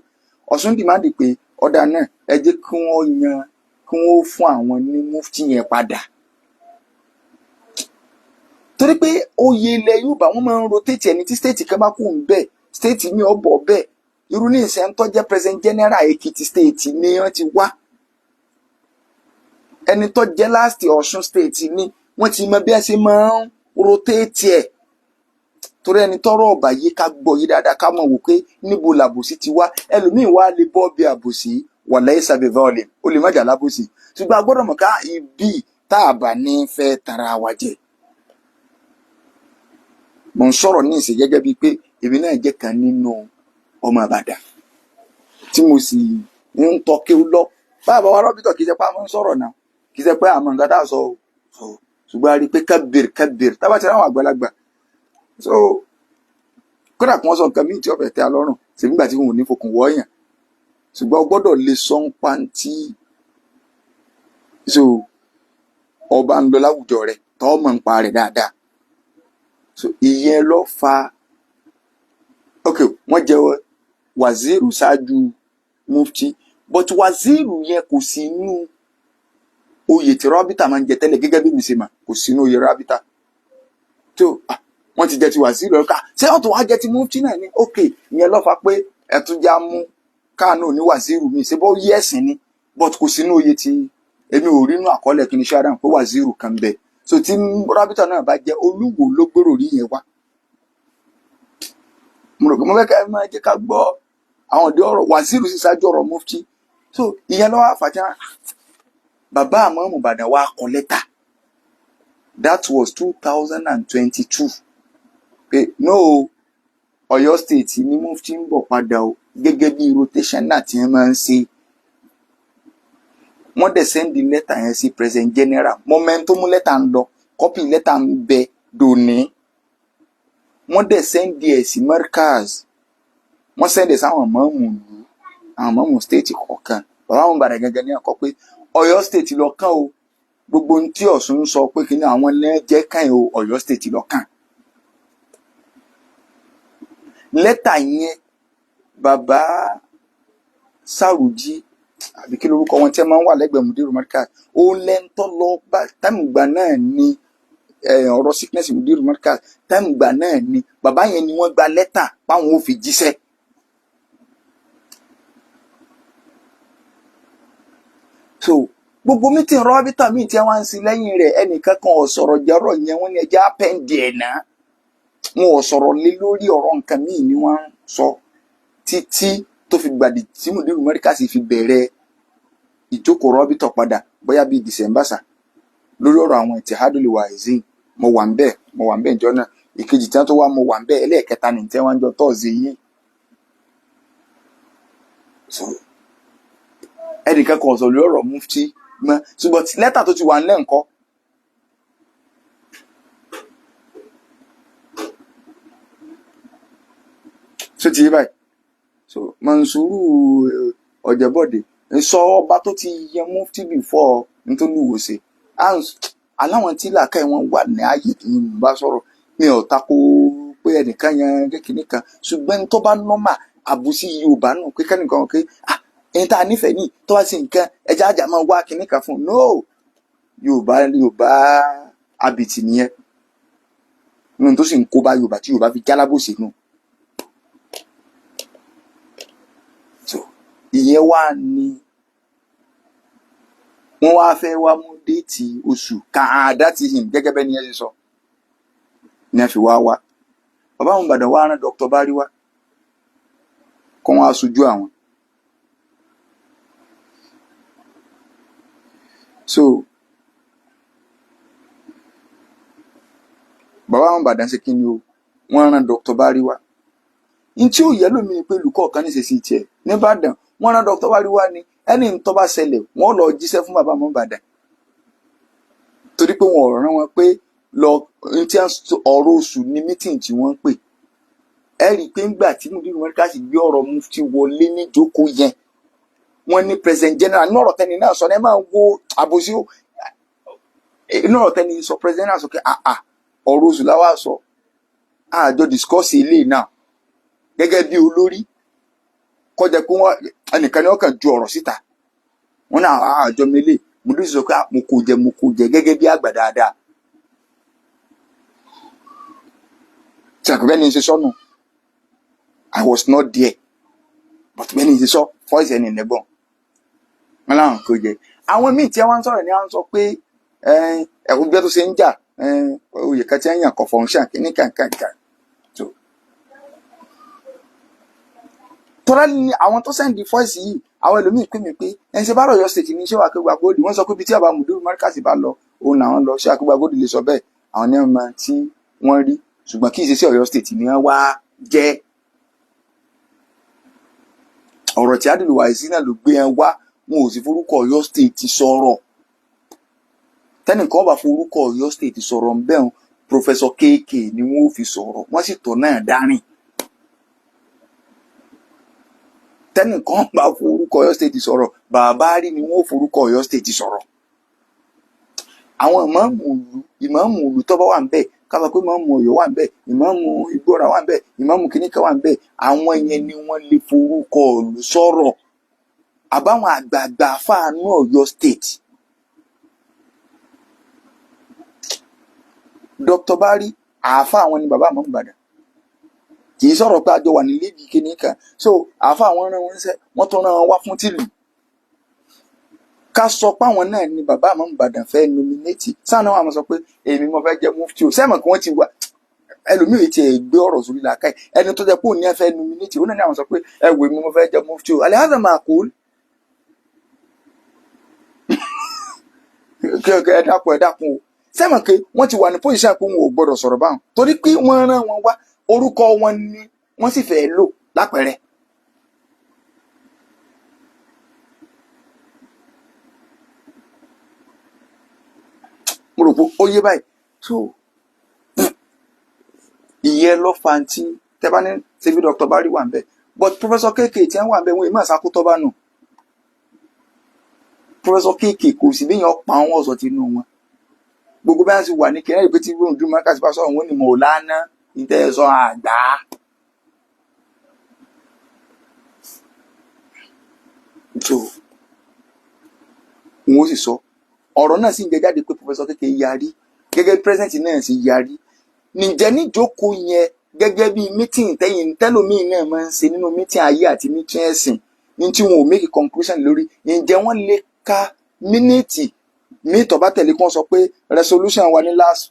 Ọ̀ṣun dìmáàndì pé ọ̀dà náà ẹ jẹ́ kí wọ́n fún àwọn ní Mufty yẹn padà. Torí pé oyè ilẹ̀ Yorùbá wọ́n máa ń rotate ẹni tí state kan bá kù ń bẹ̀, state mi ò bọ̀ bẹ́ẹ̀. Irú ní ìṣẹ́ ń tọ́jẹ́ president general Èkìtì state ni wọ́n ti wá. Ẹni tó jẹ́ last Ọ̀ṣun state ni wọ́n ti mọ bí ẹ ṣe máa ń rotate ẹ̀. Torí ẹni tọ́rọ̀ ọ̀bà yìí ká gbọ́ yìí dáadáa ká mọ̀ wò pé níbo làbòsí ti wá. Ẹlòmíì wá lè bọ́ bí àbòsí wàláhì sàbẹ̀fẹ́ ọ̀lẹ̀ ó lè má jà lábòsí. Ṣùgbọ́n a gbọ́dọ̀ mọ̀ ká ibi tá a bá ní fẹ́ tara wa jẹ. mo ń sọ̀rọ̀ ní ìsìn gẹ́gẹ́ bíi pé èmi náà jẹ́ kan nínú ọmọ Ìbàdàn tí mo sì ń tọ́ kéwú lọ báàbá wa rọ́bìtọ̀ kì í ṣe pé a máa ń sọ̀rọ̀ náà kì í ṣe pé àmọ́ nǹkan tá a sọ o ṣùgbọ́n a rí i pé kábìrì tábà ti ráwọn àgbàlagbà so kódà kí wọ́n sọ nǹkan míì tí ọ̀fẹ́ tẹ́ a lọ́rùn ṣèbí nígbà tí wọn ò ní fokùn wọ́ọ̀yàn ṣùgbọ́n o gbọ́dọ̀ lè sọ ń pàǹtí so ọba ń lọ láwùjọ rẹ̀ tọ́ mọ̀ ń pa rẹ̀ dáadáa so ìyẹn ló fa ok wọ́n jẹ́ wàzírù ṣáájú mufti but wàzírù yẹn kò sí inú oyè tí rábítà máa ń jẹ tẹ́lẹ̀ gẹ́gẹ́ bí mi ṣe mà kò sí inú oyè rábítà tó wọ́n ti jẹ ti wàzírù ọ̀ká ṣé ọ̀tún wá jẹ ti mufti náà ni ok ìyẹn ló fa pé ẹ̀túnjá mú káànù ní wàzírù mi ṣe bó yí ẹ̀sìn ni but kò sí inú oyè tí èmi ò rí inú àkọọ́lẹ̀ kí ni ṣáà dáhùn pé wàzírù kan bẹ so tí rábítà náà bá jẹ olúwo ló gbèrò rí yẹn wá mo rò pé mo fẹ́ ká ẹ máa jẹ́ ká gbọ́ àwọn òde ọ̀rọ̀ wàzírù sí ṣáájú ọ̀rọ̀ mufti so ìyẹn lọ́wọ́ àfàjà bàbá àmọ́mù Ìbàdàn wa kọ lẹ́tà that was 2022 pé no Ọ̀yọ́ state ní mufti ń bọ̀ padà o gẹ́gẹ́ bí rotation náà tí wọ́n máa ń ṣe wọ́n dẹ̀ sẹ́ndì lẹ́tà yẹn sí president general moment tó mú lẹ́tà ń lọ kọ́pì lẹ́tà ń bẹ dòní wọ́n dẹ̀ sẹ́ndì ẹ̀ sí Markaz wọ́n sẹ́ndì sáwọn mọ́ọ̀mù ìlú àwọn mọ́ọ̀mù state kọ̀ọ̀kan bàbá àwọn Ìbàdàn gẹ́gẹ́ ní àkọ́ pé Ọ̀yọ́ state lọ kàn o gbogbo ohun tí Ọ̀ṣun ń sọ pé kí ni àwọn lẹ́jẹ́ kàn o Ọ̀yọ́ state lọ kàn lẹ́tà yẹn bàbá Sàrùjí àbí kí lórúkọ wọn tí ẹ máa ń wà lẹ́gbẹ̀ẹ́ Mudiru Markaz ó lẹ́ńtọ́ lọ bá táìmù gbà náà ni ọ̀rọ̀ sickness Mudiru Markaz táìmù gbà náà ni bàbá yẹn ni wọ́n gba lẹ́tà báwọn ò fi jíṣẹ́ so gbogbo mítìn rọ́bítà míì tí wọ́n ń sin lẹ́yìn rẹ̀ ẹnìkan kan ò sọ̀rọ̀ jẹ́rọ̀ yẹn wọ́n ní ẹjẹ́ àpẹ́ǹdì ẹ̀ náà wọn ò sọ̀rọ̀ lé lórí ọ̀rọ̀ nǹkan míì ni wọ́n ń sọ títí tó fi gbàdì tí Mudiru Markaz fi bẹ̀rẹ̀ ìjókòó rọ́bítà padà bóyá bíi December lórí ọ̀rọ̀ àwọn Ittihadul Wa'izin mo wà ń bẹ̀ ìjọ náà ìkejì tí wọ́n tó wá mo wà ń bẹ̀ ẹlẹ́ẹ̀kẹta ní tí wọ́n jọ tọ́ọ̀sì yìí so ẹnìkan kan sọ lórí ọ̀rọ̀ mufti mọ́ ṣùgbọ́n lẹ́tà tó ti wà nílẹ̀ ńkọ́ ṣé ti yé báyìí so Mansuru Ọ̀jẹ̀bọ̀dé sọ ọba tó ti yẹ mufti before nítorí ìwòsè aláwọn tí làákà wọn wà ní ààyè tó ń bá sọ̀rọ̀ mi ò tako pé ẹnìkan yẹn kékeré kan ṣùgbọ́n tó bá nọ́mà àbùsí Yorùbá náà pé kẹ́nìkan pé ẹni tá a nífẹ̀ẹ́ ní tó bá sì nǹkan ẹja àjà máa wá kinní kan fún un no Yorùbá abìtì nìyẹn nínú tó sì ń kó bá Yorùbá tí Yorùbá fi jálábòsí nù so ìyẹn wà ní wọ́n wá fẹ́ wá mú déètì oṣù káàdá ti hìn gẹ́gẹ́ bẹ́ẹ̀ ni ẹ ṣe sọ ní a fi wá bàbá àwọn Ìbàdàn wá rán Dr. Bari wá kó wọn aṣojú àwọn so bàbá àwọn Ìbàdàn ṣe kí ni o wọ́n rán Dr. Bari wá ní tí ó yẹ lómi pé olùkọ́ kan ní ṣèṣì tiẹ̀ nìbàdàn wọ́n rán Dr. Bari wá ní ẹni tó bá ṣẹlẹ̀ wọ́n lọ jíṣẹ́ fún bàbá àwọn Ìbàdàn torí pé wọn ò rán wọn pé lọ ní tí ọ̀rọ̀ oṣù ní mítìn tí wọ́n ń pè ẹ rí i pé ńgbà tí Mudiru Markaz gbé ọ̀rọ̀ mufti wọlé níjókòó yẹn wọ́n ní president general ní ọ̀rọ̀ tẹ́ni náà sọ ẹ máa wo àbòsí ní ọ̀rọ̀ tẹ́ni sọ president náà sọ pé ọ̀rọ̀ oṣù láwà sọ àjọ discuss ilé náà gẹ́gẹ́ bí olórí kọjá pé wọ́n ẹnìkan ni wọ́n kàn ju ọ̀rọ̀ síta wọ́n náà àjọ mele Mudiru sọ pé mo kò jẹ gẹ́gẹ́ bí àgbà dáadáa tí àkọ́bẹ́ ni ṣe sọ́nù I was not there but bẹ́ẹ̀ ni ṣe sọ voice ẹni nẹ́gbọ̀n wọn láwọn kò jẹ àwọn míì tí wọ́n ń sọ̀rọ̀ ni wọ́n sọ pé ẹ̀kú bí wọ́n tó ṣe ń jà oyè kan tí wọ́n yàn kọ̀ fọ̀nṣàn kìíní kankan tó tọ́lá ni àwọn tó sẹ́ndì voice yìí àwọn ẹlòmíì pè mí pé ẹni ṣe bá rọ̀ Ọ̀yọ́ state ní ṣé Akeugba Gold wọ́n sọ pé ibi tí àbá Mudiru Markaz bá lọ òun làwọn lọ ṣé Akeugba Gold lè sọ bẹ́ẹ̀ àwọn ní ọmọ tí wọ́n rí ṣùgbọ́n kì í ṣe sí Ọ̀yọ́ state ni wọ́n wá jẹ́. ọ̀rọ̀ tí Adil Waziri náà ló gbé wọn wá, wọn ò sì forúkọ Ọ̀yọ́ state sọ̀rọ̀. tẹ́nìkan bá forúkọ Ọ̀yọ́ state sọ̀rọ̀ ń bẹ́ẹ̀ Professor KK ni wọ́n ò fi sọ̀rọ̀, wọ́n sì tọ̀ náà dárìn. tẹ́nìkan bá forúkọ Ọ̀yọ́ state sọ̀rọ̀, bàbá rí ni wọ́n ò forúkọ Ọ̀yọ́ state sọ̀rọ̀. àwọn ìmáàmù ìlú tó bá wà ń bẹ̀, ká sọ pé ìmáàmù Ọ̀yọ́ wà ń bẹ̀, ìmáàmù Ìgbọ́ra wà ń bẹ̀, ìmáàmù kìnìkan wà ń bẹ̀, àwọn yẹn ni wọ́n lè forúkọ ìlú sọ̀rọ̀. àbáwọn àgbààgbà fáànù Ọ̀yọ́ state. Dr. Bari àáfà àwọn ni bàbá àmọ́ Ìbàdàn, kì í sọ̀rọ̀ pé àjọ wà ní líìgì kìnìkan. so àáfà àwọn rán wọn níṣẹ́, wọ́n tún rán wọn wá fún tìlù. ká sọ pé àwọn náà ni bàbá àmọ́ Ìbàdàn fẹ́ nominate, sáà náà wà sọ pé èmi mo fẹ́ jẹ́ mufti o. sẹ́mọ̀ kí wọ́n ti wà ẹlòmíì ti gbé ọ̀rọ̀ sórí làákàyè, ẹni tó jẹ́ pé òun ní ẹ fẹ́ nominate, òun náà ní àwọn sọ pé ẹ wò èmi mo fẹ́ jẹ́ mufti o. alẹ́ hàzà máa kó ẹ dákun o. sẹ́mọ̀ pé wọ́n ti wà ní pòṣíṣàn pé wọn ò gbọ́dọ̀ sọ̀rọ̀ báwọn, torí pé wọ́n rán wọn wá, orúkọ wọn ni wọ́n sì fẹ́ lò lápẹẹrẹ. mo rò pé ó yé báyìí. so ìyẹn ló fa tí tẹ bá ní ṣebí Dr. Bari wà ń bẹ, but Professor KK tí wọ́n wà ń bẹ wọn èèmọ̀ àṣàkótọ́ bá nù. Professor KK kò sí bí yẹn pa àwọn ọ̀sọ̀ tí inú wọn. gbogbo bá yẹn ti wà ní kẹrẹ́ ìpè tí wọ́n dùn mọ́kàsí bá sọ̀rọ̀ wọn ni mò lánàá ìtẹ̀sọ̀ àgbà. so wọn ó sì sọ ọ̀rọ̀ náà sì ń jẹ jáde pé Professor KK yarí gẹ́gẹ́ president náà sì yarí. ǹjẹ́ níjókòó yẹn gẹ́gẹ́ bí mítìn tẹ́yìn tẹ́lómìn náà máa ń ṣe nínú mítìn ayé àti mítìn ẹ̀sìn ní tí wọn ò make conclusion lórí, ǹjẹ́ wọ́n lè ka mínítì ní ìtọ́ba tẹ̀lé kí wọ́n sọ pé resolution wa ní last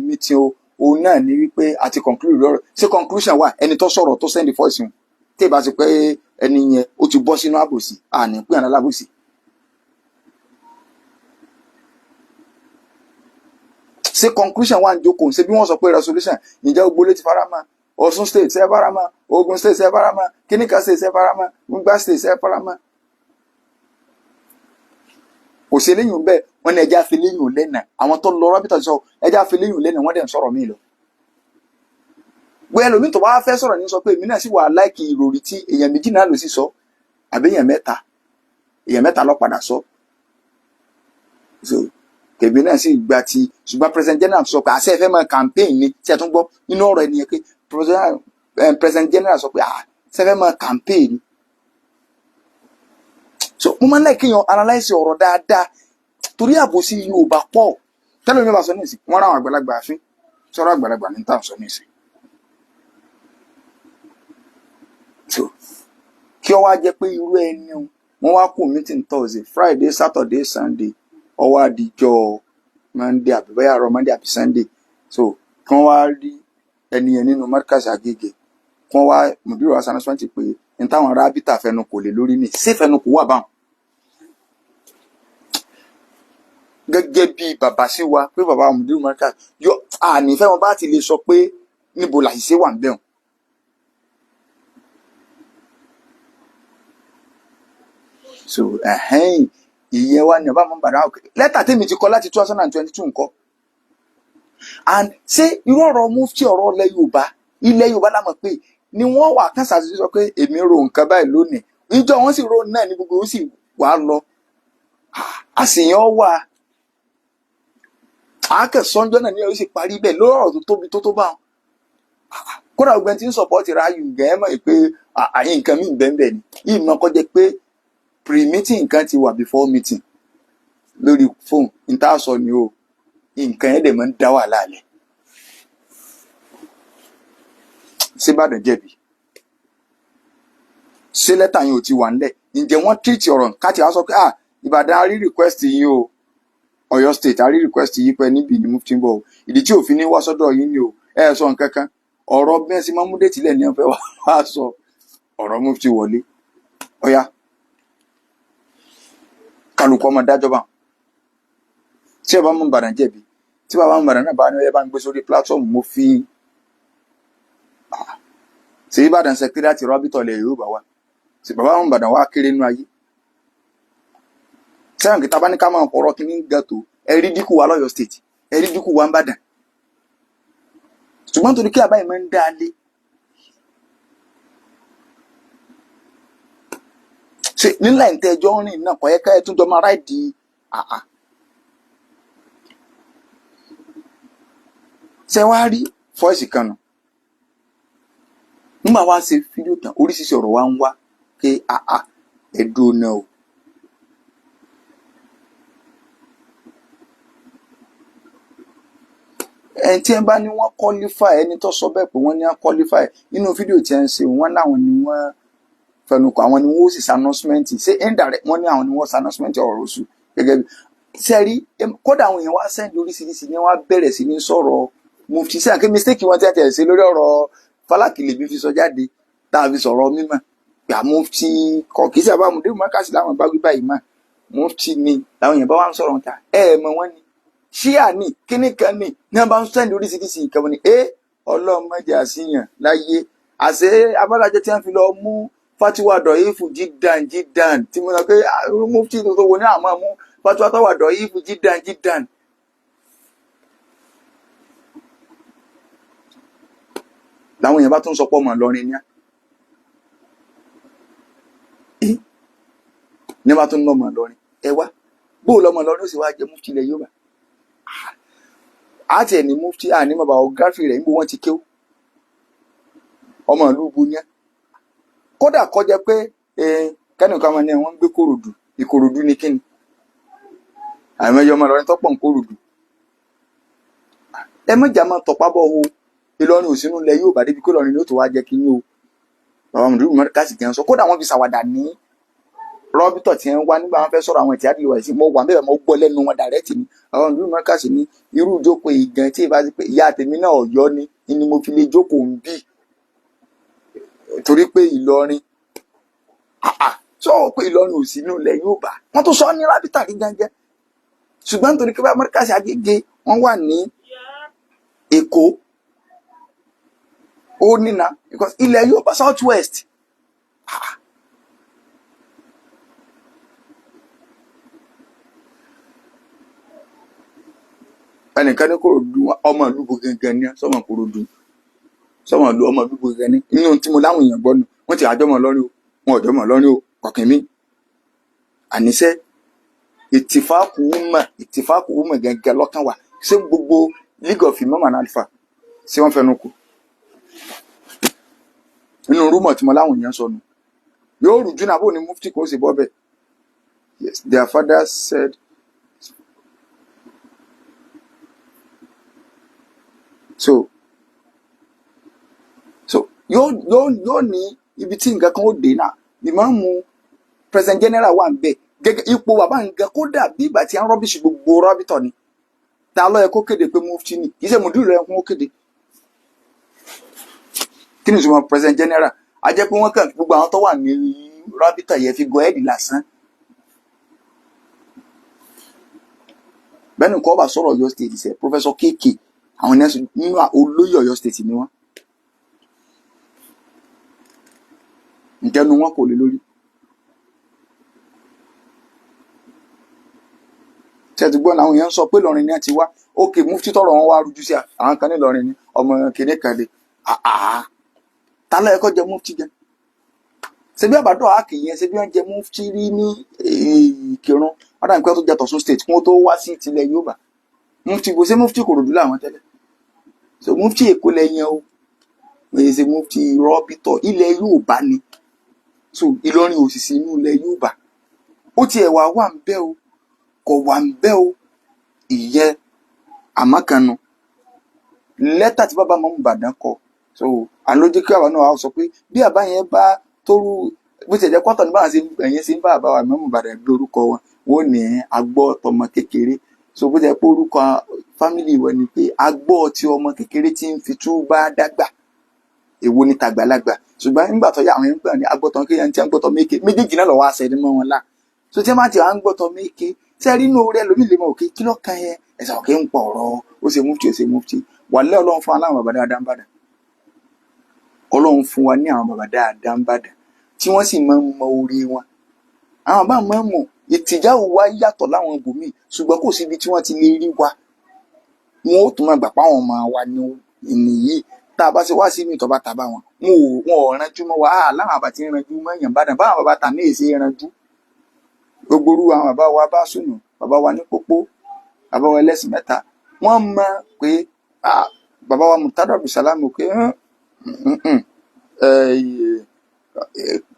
meeting o òun náà ní wípé àti conclude lọ́rọ̀. ṣé conclusion wà ẹni tó sọ̀rọ̀ tó send voice wọn tí ìbá ti pé ẹni yẹn ó ti bọ́ sínú àbòsí àní pé àná lábòsí. ṣé conclusion wà ń jókòó ṣé bí wọ́n sọ pé resolution ǹjẹ́ gbogbo létí faramọ́, Ọ̀ṣun state ṣe faramọ́, Ògùn state ṣe faramọ́, kìnìkan state ṣe faramọ́, Gbá state ṣe faramọ́. kò sí eléyìí bẹ́ẹ̀ wọ́n ní ẹja fi léyìn lẹ́nà, àwọn tó lọ rọ́bìtà sọ ẹja fi léyìn lẹ́nà wọ́n dẹ̀ ń sọ̀rọ̀ mí lọ. gbé ẹlòmíì tó bá fẹ́ sọ̀rọ̀ ní sọ pé èmi náà sì wà láìkì ìròrí tí èèyàn méjì náà ló sì sọ àbí èèyàn mẹ́ta ló padà sọ. so tèmi náà sì gba ti ṣùgbọ́n president general sọ pé àṣẹ ẹ fẹ́ máa campaign ni tí a tún gbọ́ nínú ọ̀rọ̀ ẹni yẹn pé president general sọ pé àṣẹ fẹ́ máa campaign ni. so mo máa ń láì kéèyàn analyse ọ̀rọ̀ dáadáa torí àbòsí Yorùbá pọ̀ tẹ́lẹ̀ mi bá sọ ní ìsìn wọ́n ráwọn àgbàlagbà àfin sọ̀rọ̀ àgbàlagbà ní tàn sọ ní ìsìn. so kí ọ wá jẹ́ pé irú ẹni wọ́n wá kù meeting Thursday Friday Saturday Sunday ọwọ́ àdìjọ Monday àbí bẹ́ẹ̀ àrọ̀ Monday àbí Sunday. so kí wọ́n wá rí ẹni yẹn nínú Markaz Agege kí wọ́n wá mùdírò asanasọ́ntì pé ní táwọn rábítà fẹnu kò lè lórí ní ṣé fẹnu kò wà báwọn. gẹ́gẹ́ bí bàbá sí wa pé bàbá mùdírò Markaz yọ ànífẹ́ wọn bá ti lè sọ pé níbo làṣìṣe wà ń bẹ̀rùn. so ìyẹn wá ní ọba mọ bàdá òkè lẹ́tà tèmi ti kọ láti 2022 nǹkan. and ṣé irú ọ̀rọ̀ mufti ọ̀rọ̀ ilẹ̀ Yorùbá lámọ̀ pé ni wọ́n wà kán ṣàṣìṣe sọ pé èmi ro nǹkan báyìí lónìí ìjọ wọn sì ro náà ní gbogbo ó sì wà lọ àṣìyàn wà àákẹ́sọ́njọ́ náà ní ó sì parí bẹ́ẹ̀ lọ́rọ̀ tó tóbi tó bá wọn. kódà ọgbẹ́ni tí ń sọ̀pọ̀tì ráàyù gẹ́ẹ́ mọ̀ pé àyè nǹkan mí bẹ́ẹ̀ ni ìmọ̀ kọjá pé pre-meeting nǹkan ti wà before meeting lórí fóònù níta sọ ni o nǹkan yẹn dẹ̀ máa ń dá wàhálà lẹ̀. ṣé Ìbàdàn jẹ̀bi ṣé lẹ́tà yẹn ò ti wà ńlẹ̀ ǹjẹ́ wọ́n treat ọ̀rọ̀ káàtì wá sọ pé Ìbàdàn a rí request yín o Ọ̀yọ́ state a rí request yín pé níbi ni Mufty ń bọ̀ o ìdí tí òfin ní wá sọ́dọ̀ yín ni o sọ nǹkan kan ọ̀rọ̀ bí wọ́n ṣe máa ń mú déètì lẹ̀ ní ọ̀fẹ́ wá sọ ọ̀rọ̀ Mufty wọlé ọ̀yá kálukú ọmọ dájọ́ bá tí ẹ bá mú Ìbàdàn jẹ̀bi tí bàbá ń bàdàn náà bá ní ẹ bá ń gbé sórí platform mo fi ṣe Ìbàdàn secretariat rọ́bìtọ̀ lẹ̀ Yorùbá wa ṣe bàbá ń bàdàn wá kéré nínú ayé sẹ́yìn kìtà bá ní ká máa kọ̀rọ̀ kí ní gàtò ẹ̀rí dínkù wa lọ́yọ̀ state ẹ̀rí dínkù wa ń bàdàn ṣùgbọ́n torí kí àbáyé máa ń dá lé ṣe nílà ìtẹ́jọ́ rìn náà kọ̀ yẹ ká ẹ tún jọ máa ráìdì àà ṣe wá rí fọ́ọ̀sì kan nù nígbà wá ṣe fídíò tán oríṣiríṣi ọ̀rọ̀ wa ń wá pé àà ẹ̀dùn náà o ẹni tí ẹ bá ní wọ́n qualify ẹni tó sọ bẹ́ẹ̀ pé wọ́n ní wọ́n qualify nínú fídíò tí ẹ ń ṣe wọ́n láwọn ni wọ́n fẹnukò àwọn ni wọ́n ó sì ṣe announcement ṣé indirect wọ́n ní àwọn ni wọ́n ṣe announcement ọ̀rọ̀ oṣù gẹ́gẹ́ bí sẹ́rí kódà àwọn èèyàn wá sẹ́ndì oríṣiríṣi ni wọ́n á bẹ̀rẹ̀ sí ní sọ̀rọ̀ Mufty sẹ́yìn kí mistake wọn tẹ̀ ṣe lórí ọ̀rọ̀ Fálákì lèmi fi sọ jáde tá a fi sọ̀rọ̀ mímọ́ pé Mufty kọ̀ kì í sábà mú dé mọ́kàsí láwọn bá wí báyìí mọ́ Mufty ni làwọn èèyàn bá wà ń sọ̀rọ̀ ta mọ̀ wọ́n ni ṣíà ní kíní kan ní wọ́n bá ń sẹ́ndì oríṣiríṣi nǹkan wọn ni ọlọ́mọdé àṣìyàn láyé àṣẹ abálájẹ tí wọ́n fi lọ mú fatiwa dọ̀yìfù jídan tí mo sọ pé Mufty tó wo ní àmọ́ mú fatiwa tó wà dọ̀yìfù jídan. làwọn èèyàn bá tún sọ pé ọmọ Ìlọrin ní bá tún lọ́mọ Ìlọrin wá bó lọ́mọ Ìlọrin ó sì wá jẹ́ Mufty ilẹ̀ Yorùbá àti ẹni Mufty àní mọ̀ biography rẹ̀ níbo wọ́n ti kéwú ọmọ ìlú bu ní kódà kọjá pé kẹ́nìkan máa ní wọ́n ń gbé Ìkòròdú ní kíni àìmọye ọmọ Ìlọrin tọ́pọ̀ ń Kòròdú ẹ mọ̀jà máa tọ̀pá bọ̀ o Ìlọrin ò sínú ilẹ̀ Yorùbá débi kó Ìlọrin ló tó wá jẹ́ kíní o bàbá mùdúrú mọ́ríkàsì tí wọ́n sọ kódà wọ́n fi ṣàwàdà ní rọ́bìtọ̀ tí wọ́n wá nígbà wọn fẹ́ sọ̀rọ̀ àwọn ìtì àdìyẹ wáyé sí mo wà bẹ́ẹ̀ mo gbọ́ lẹ́nu wọn dàrẹ́tì ni bàbá mùdúrú mọ́ríkàsì ní irú ìjókòó ìgàn tí ìbá ti pé ìyá tèmi náà Ọ̀yọ́ ni mo fi lè jókòó ń bì torí pé Ìlọrin sọ pé Ìlọrin ò sínú ilẹ̀ Yorùbá wọ́n tó sọ ní rábìtà rí gánjẹ́ ṣùgbọ́n nítorí pé mọ́ríkàsì Agége wọ́n wà ní Èkó ó nínà because ilẹ̀ Yorùbá south west ẹnìkan ní Kòròdú ọmọ ìlú bo gangan ní sọmọ Kòròdú sọmọ ìlú ọmọ ìlú bo gangan ní inú tí mo láwọn èèyàn gbọ́ nù wọ́n ti àjọmọ̀ lọ́rin o wọn ọ̀jọ̀mọ̀ lọ́rin o kọ̀kìn mi àníṣe ìtìfáàkù wúmọ̀ gangan lọ́kàn wà ṣé gbogbo League of Imam and Alpha ṣé wọ́n fẹnu kù nínú rúmọ̀ tí mo láwọn èèyàn sọnù yóò rùjú náà bó ni Mufty kò sì bọ́ bẹ́ẹ̀ yes their father said so yóò ní ibi tí nǹkan kan ó dé náà ìmáàmù president general wà ń bẹ gẹ́gẹ́ ipò bàbá nǹkan kódà bí ìgbà tí a ń rọ́bìṣì gbogbo rọ́bìtọ̀ ni ta ló yẹ kó kéde pé Mufty ni kì í ṣe mùdúrù rẹ̀ kó kéde kí ni ìṣòwò president general a jẹ́ pé wọ́n kàn gbogbo àwọn tó wà ní rọ́bìtọ̀ yẹn fi gọ ẹ́ẹ̀dì lásán bẹ́ẹ̀ ni kọ́ bá sọ̀rọ̀ Ọ̀yọ́ state ṣe professor KK àwọn nínú olóyè Ọ̀yọ́ state ni wọ́n ìjẹnu wọn kò lè lórí ṣètùgbọ́n àwọn èèyàn sọ pé Ìlọrin ni a ti wá ókè Mufty tọrọ wọn wá rújú sí àwọn kan ní Ìlọrin ni ọmọ kéde kan lè ta ló yẹ kó jẹ Mufty jẹ ṣebí àbádọ́ àkè yẹn ṣebí wọ́n jẹ Mufty rí ní Ìkìrun ọ̀dà nǹkan tó jẹ tọ̀sún state kí wọ́n tó wá sí tilẹ̀ Yorùbá Mufty bó ṣe Mufty Kòròdú làwọn tẹ́lẹ̀ so Mufty Èkó lẹ́yìn o wọ́n ṣe Mufty rọ́bìtọ̀ ilẹ̀ Yorùbá ni so Ìlọrin òṣìṣẹ́ inú ilẹ̀ Yorùbá ó tiẹ̀ wà ń bẹ́ o kò wà ń bẹ́ o ìyẹn àmọ́kànnù lẹ́tà tí bàbá mọ́mú Ìbàdàn kọ so àlójú kí àwọn náà sọ pé bí àbá yẹn bá tóru bó ti ẹ̀jẹ̀ kọ́tọ̀ ní báwọn ẹ̀yẹn ṣe ń bá àbá wa mọ́mú Ìbàdàn gbé orúkọ wọn wọn ò ní agbọ́ tọmọ kékeré so bó ti ẹ̀ pé orúkọ fámìlì wọn ni pé agbọ́ tí ọmọ kékeré ti ń fi tú bá dàgbà èwo ni tàgbàlagbà ṣùgbọ́n nígbà tó yà àwọn yẹn ń gbà ní agbọ́tọ̀ kéèyàn tí wọ́n gbọ́tọ̀ méke méjèèjì náà lọ́wọ́ àṣẹ ní mọ́ wọn lá so tí wọ́n bá ti wà ń gbọ́tọ̀ méke tí ẹ rí inú rẹ lómi lè mọ̀ òkè kí ló kan yẹn ẹ̀sà òkè ń pọ̀ ọ̀rọ̀ ó ṣe mufti ó ṣe mufti wàlẹ́ ọlọ́run fún aláwọn bàbá dáadáa ń bàdàn ọlọ́run fún wa ní àwọn bàbá dáadáa ń bàdàn tí wọ́n sì máa ń mọ orí wọn àwọn bá máa ń mọ̀ ìtìjà wa yàtọ̀ láwọn ibòmíì ṣùgbọ́n kò síbi tí wọ́n ti lè rí wa wọn ó tún máa gbà pa àwọn ọmọ wa ní ìnìyí tá a bá ṣe wá sí mi ìtọ́ba tàbá wọn wọn ò ranjú mọ́ wa láwọn àbá ti ranjú mọ́ èèyàn bàdàn báwọn bàbá tà ní èsì ranjú gbogbo orú àwọn bàbá wa bá sùnù bàbá wa ní pópó bàbá wa ẹlẹ́sìn mẹ́ta wọ́n mọ̀ pé bàbá wa Murtada Abdulsalam pé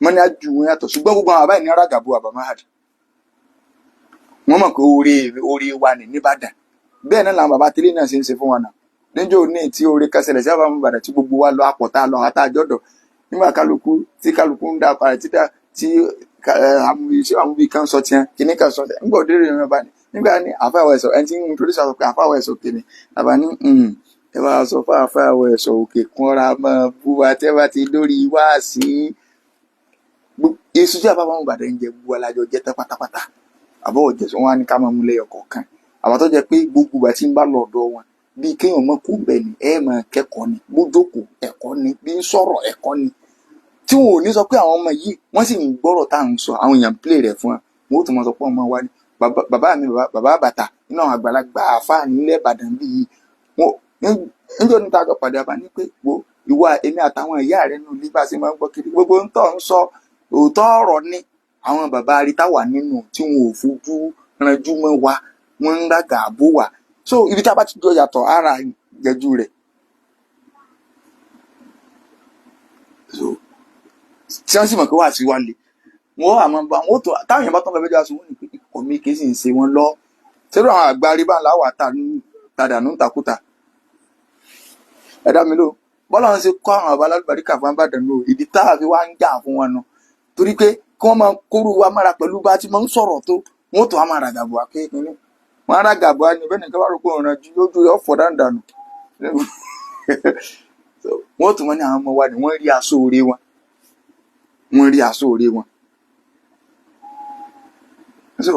mọ́ni ájú wọn yàtọ̀ ṣùgbọ́n gbogbo àwọn àbá ìní rágàbó àbámáhàd wọ́n mọ̀ pé oore wa ní nìbàdàn bẹ́ẹ̀ náà làwọn bàbá tẹ́lẹ̀ náà ṣe ń ṣe fún wa náà níjọ́ òní tí oore kẹsẹ̀lẹ̀ sí àbámu Ìbàdàn tí gbogbo wa lọ àpọ̀tá lọ àtàjọ́dọ̀ nígbà kálukú ń dá apá rẹ̀ tí àmúbi kan sọ tiẹ̀ kìíní kan sọ tiẹ̀ nígbà òde rẹ̀ rẹ̀ bá ní nígbà ní àfáwọ̀ ẹ̀sọ̀ ẹni tí ń torí sọ pé àfáwọ̀ ẹ̀sọ̀ òkè ni àbá ní ẹ bá sọ fún àfáwọ̀ ẹ̀sọ̀ òkè kúnra mọ́ bú wa tẹ́ bá ti lórí wá sí èso tí àbámu Ìbàdàn ń jẹ gbogbo alájọ jẹ tán pátápátá àbọ̀wọ̀ jẹ̀sọ̀ wọn á ní ká máa mú lẹ́yọ̀ kọ̀ọ̀kan àwọn tó jẹ pé gbogbo ìgbà tí ń bá lọ ọ̀dọ̀ wọn bíi kéèyàn mọ̀ kó bẹ̀ ni ẹ máa kẹ́kọ̀ọ́ ni bójókòó ẹ̀kọ́ ni bí ń sọ̀rọ̀ ẹ̀kọ́ ni tí wọn ò ní sọ pé àwọn ọmọ yìí wọ́n sì ń gbọ́rọ̀ tá à ń sọ àwọn èèyàn play rẹ̀ fún wa wọn ó tún máa sọ pé ọmọ wa ni bàbá mi bàbá bàtà nínú àwọn àgbàlagbà àfáà nílẹ̀ Ìbàdàn bíi wọn níjọ́ níta àjọ pàdé àbá ní pé ìwà èmi àtàwọn ìyá rẹ̀ nù ní bá a ṣe máa ń gbọ́ kiri gbogbo ń tọ́ ń sọ òótọ́ ọ̀rọ̀ ni àwọn bàbá arítáwà nínú tí wọn ò fojú ranjú mọ́ wa wọ́n ń rágà àbó wa so ibi tá a bá ti jọ yàtọ̀ ara jẹjú rẹ̀ so tí wọ́n sì mọ̀ pé wà sí wa lè wọ́n àmọ́ bá wọn tó táwọn èèyàn bá tán fẹ́ẹ́ jásùn wọn ní pé ikọ̀ mi kì í sì ń ṣe wọn lọ ṣerú àwọn àgbà aríbá ńlá wà tàdánù takúta ẹ̀dá mi ló bọ́lá wọn ṣe kọ́ àwọn àbá alálùbáríkà fún Ìbàdàn lò ìdí tá a fi wá ń jà fún wọn nù torí pé kí wọ́n máa kóru wa mára pẹ̀lú bá a ti máa ń sọ̀rọ̀ tó wọ́n tó wá máa ràgàbọ̀ akéèkéé wọn ràgàbọ̀ ni bẹ́ẹ̀ nìkan wà rò pé òun ràn ju lójú yọ fọ̀ dáńdànù wọ́n tún wọn ní àwọn ọmọ wa ni wọ́n rí aṣọ òre wọn so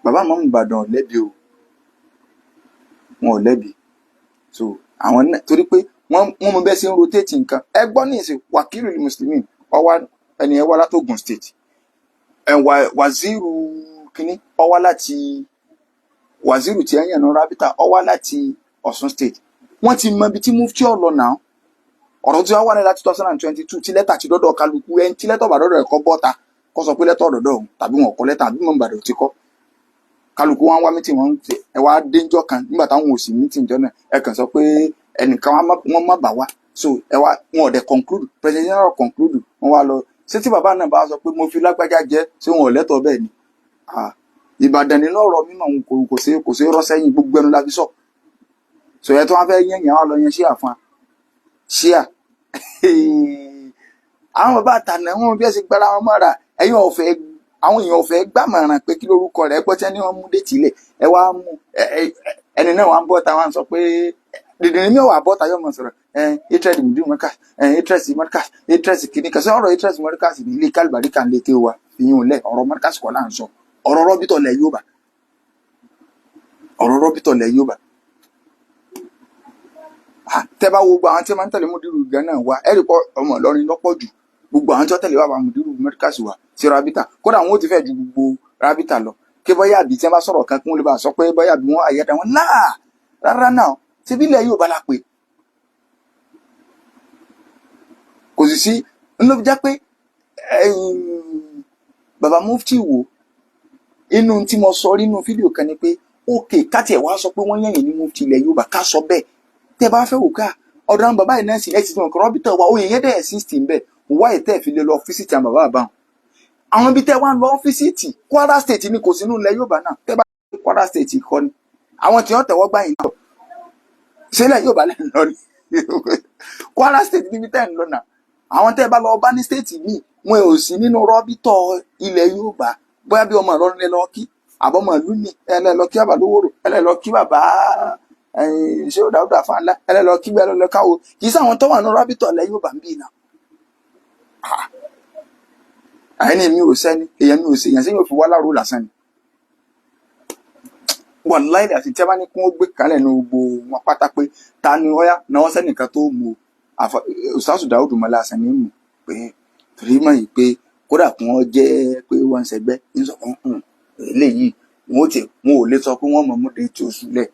bàbá àmọ́ Ìbàdàn ò lẹ́bi o wọn ò lẹ́bi so àwọn náà torí pé wọ́n mọ bẹ́ẹ̀ sí ń rotate nǹkan ẹ gbọ́ ní ìsìn wákìlù mùsùlùmí ọwá ẹni ẹ wá láti Ògùn state wàzírù kínní ọwá láti wàzírù tí ẹ̀yàn náà rábítà ọwá láti Ọ̀ṣun state wọ́n ti mọ ibi tí mufti ọ̀lọ́ náà ọ̀rọ̀ tí wọ́n wà ní láti 2022 tí lẹ́tà ti dọ́dọ̀ kálukú ẹni tí lẹ́tà ọ̀bàdọ́dọ̀ ẹ̀kọ́ bọ́ta kọ́ sọ pé lẹ́tà ọ̀dọ̀dọ̀ òun tàbí wọn kọ́ lẹ́tà àbí mọ̀ Ìbàdàn ti kọ́ kálukú wọn wá mítìn wọn ẹ wá déńjọ́ kan nígbà táwọn ò sì mítìn jọ náà ẹ kàn sọ pé ẹnìkan wọn má bà wá so ẹ wá wọn ò dẹ̀ conclude president general conclude wọn wá lọ ṣé tí bàbá náà bá sọ pé mo fi lágbájá jẹ ṣé wọn ò lẹ́tọ̀ọ́ bẹ́ẹ̀ ni Ìbàdàn nínú ọ̀rọ̀ mímọ̀ kò sí rọ́ sẹ́yìn gbogbo ẹnu la fi sọ so ẹ tó wọn fẹ́ yẹn wá lọ yẹn ṣíà fún wa ṣíà àwọn bàbá àtànà wọn bí ẹ ṣe gbára wọn mọ́ra ẹ̀yin ọ̀fẹ́ àwọn èèyàn ọ̀fẹ́ gbàmọ̀ràn pé kí lórúkọ rẹ̀ gbọ́ tí wọ́n mú déètì ilẹ̀ ẹ wá mú ẹni náà wà ń bọ́ta wọn sọ pé dìdìrín mi ò wà bọ́ta yóò mọ̀ sọ̀rọ̀ hatred mudu mọ́ríkàs hatred mọ́ríkàs hatred kìíní kẹsí ọ̀rọ̀ hatred mọ́ríkàs ní ilé kálíbàrí kan lè ké wa ìyún lẹ̀ ọ̀rọ̀ mọ́ríkàs kọ́ là ń sọ ọ̀rọ̀ rọ́bìtọ̀ lẹ̀ yóò bá tẹ́ bá wo gbogbo àwọn tí wọ́n máa ń tẹ̀lé mọ́dúrú gan náà wá ẹ̀rí pọ̀ ọmọ Ìlọrin lọ́pọ̀ jù gbogbo àwọn tí wọ́n tẹ̀lé wà wà mọ́dúrú mọ́ríkàs wà sí rábítà kódà wọn ò ti fẹ́ ju gbogbo rábítà lọ kí bọ́yá àbí tí wọ́n bá sọ̀rọ̀ kan kí wọ́n lè bá sọ pé bọ́yá àbí wọ́n àyẹ̀dá wọn rárá náà ṣé bí ilẹ̀ yóò bá la pè kò sì sí ló fi já pé bàbá Mufty wò inú tí mo sọ rí inú fídíò kan ni pé ókè káti ẹ̀ wá sọ pé wọ́n yẹ̀yìn ní Mufty ilẹ̀ Yorùbá ká sọ bẹ́ẹ̀ tẹ́ bá fẹ́ wò ká ọ̀dọ̀ àwọn bàbá yìí náà sì ẹ̀ sì tún ọ̀kọ̀ rọ́bìtà wa òye yẹn dẹ̀ exist ń bẹ̀ wá ìtẹ́ fi lè lọ fíṣítì àwọn bàbá àbáwọn àwọn ibi tẹ́ wá ń lọ fíṣítì Kwara state ni kò sínú ilẹ̀ Yorùbá náà tẹ́ bá Kwara state kọ́ ni àwọn tí wọ́n tẹ̀wọ́ gbà yín náà sílẹ̀ Yorùbá lẹ́nu lọ ni Kwara state níbi tẹ́ ń lọ náà àwọn tẹ́ bá lọ bá ní state míì wọn ò sí nínú rọ́bìtọ̀ ilẹ̀ Yorùbá bóyá bí ọmọ Ìlọrin lẹ lọ kí àbọ̀mọ̀ ìlú ni ẹ lẹ lọ kí àbàlówóró ẹ lẹ lọ kí bàbá ṣé ó dáúdà fáńlá ẹ lẹ lọ kí bẹ́ẹ̀ lọ káwọ kì í sáwọn tó wà ní rọ́bìtọ̀ ilẹ̀ Yorùbá ń bì náà àyìn mi ò sẹ́ni èèyàn mi ò sèèyàn sẹ́yìn òfin wá láàrú lásán ni wàláì àti tí a bá ní kí wọ́n gbé kalẹ̀ ní gbogbo wọn pátá pé ta ni ọ̀yá náà sẹ́nìkan tó mú Ustazu Dáúdù Mọ́lá Hasan ní mú pé torí mọ̀ yìí pé kódà kí wọ́n jẹ́ pé wọ́n ń ṣẹgbẹ́ ń sọ eléyìí wọn ò lè sọ pé wọ́n mọ̀ mú dé tí oṣù lẹ̀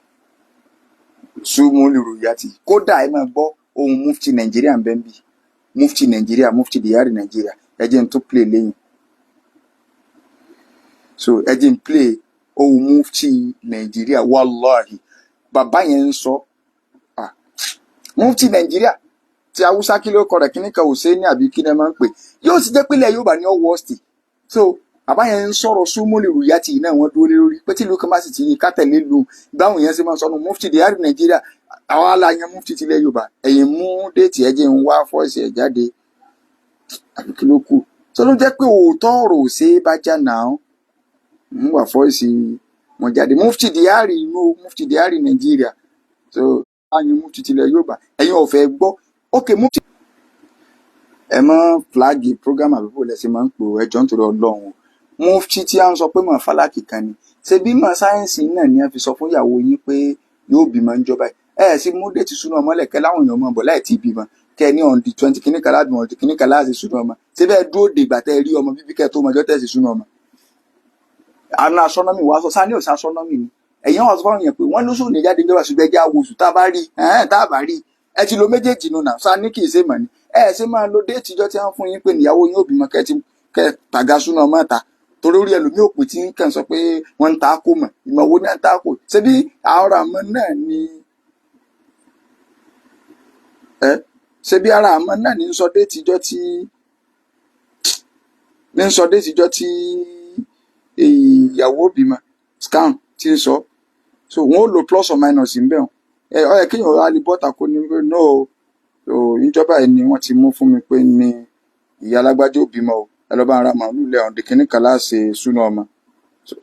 súnmọ́ lèròyàtì kódà ẹ máa gbọ́ ohun mufti Nàìjíríà ń bẹ́ ń bì mufti Nàìjíríà mufti Diyari Nàìjíríà ẹ jẹ́ n tó play lẹ́yìn so ẹ jẹ́ n play ohun mufti Nàìjíríà wàláhì bàbá yẹn ń sọ mufti Nàìjíríà tí Haúsá kí ló kọ rẹ̀ kíní kan ò ṣe é ní àbí kí ni ẹ máa ń pè yóò sì jẹ́ pínlẹ̀ Yorùbá ní ọwọ́ ọ̀sì so bàbá yẹn ń sọ̀rọ̀ súnmọ́ lèròyàtì náà wọ́n dúró lé lórí pé tí ìlú kan bá sì ti ní kátẹ̀lé lu báwọn yẹn ṣe máa ń sọnù mufti Diyari Nàìjíríà àwọn aláyan mufti tilẹ̀ Yorùbá ẹ̀yìn mú déètì ẹ̀jẹ̀ ń wá fọ́ọ̀sì ẹ̀ jáde àbí kí ló kù tó ló jẹ́ pé òótọ́ ọ̀rọ̀ ò ṣe é bá jà náà ń wà fọ́ọ̀sì wọn jáde mufti Diyari inú mufti Diyari Nàìjíríà so ayan mufti tilẹ̀ Yorùbá ẹ̀yin ò fẹ́ gbọ́ ókè mufti ẹ mọ́ flagi program àbíbò lẹ́sìn máa ń pò ẹjọ́ nítorí Ọlọ́run mufti tí a ń sọ pé mọ̀ fálákì kan ni ṣe bí mọ̀ sáyẹ́ǹsì náà ni a fi sọ fún ìyàwó yín pé yóò bímọ ń jọba ẹ sì mú déètì súná ọmọ lẹ̀kẹ́ láwọn èèyàn mọ̀ bọ̀ láì tí bímọ kẹ ní on the 20 kìíní kan láàbì on the kìíní kan láàṣì súná ọmọ ṣé bẹ́ẹ̀ dúró dègbà tẹ́ rí ọmọ bíbí kẹ́ tó mọjọ́ tẹ̀sí súná ọmọ. àna astronomy wàá sọ sani òsì astronomy ni ẹ̀yìn àwọn sọ́kọ́ yẹn pé wọ́n lóṣù ní jáde ìjọba ṣùgbọ́n ẹjẹ́ àwòsù tá a bá rí ẹ ti lo méjèèjì nù náà sani kì í ṣe mọ̀ ni ẹ ṣe máa lo déètì ìjọ tí wọ́n fún yín pé níyàwó yín ò bímọ kẹ́ tàga súná ọmọ ta torí orí ẹlòmíì òpin tí kàn sọ pé wọ́n ń ta kó mọ̀ ìmọ̀ wo ni wọ́n ń ta kó ṣé bí àwọn àmọ́ náà ni ṣé bí ara àmọ́ náà ní sọ déètì ìjọ tí ìyàwó bímọ scam tí ń sọ so wọn ò lo plus or minus ń bẹ̀ wọn ọ yẹ kéèyàn alibọ́ta kó ní pé no ìjọba ẹ̀ ni wọ́n ti mú fún mi pé ní ìyá alágbájá ò bímọ o ẹ lọ bá ara màálù lẹ ọ̀dẹ kìíní kan láàṣẹ súná ọmọ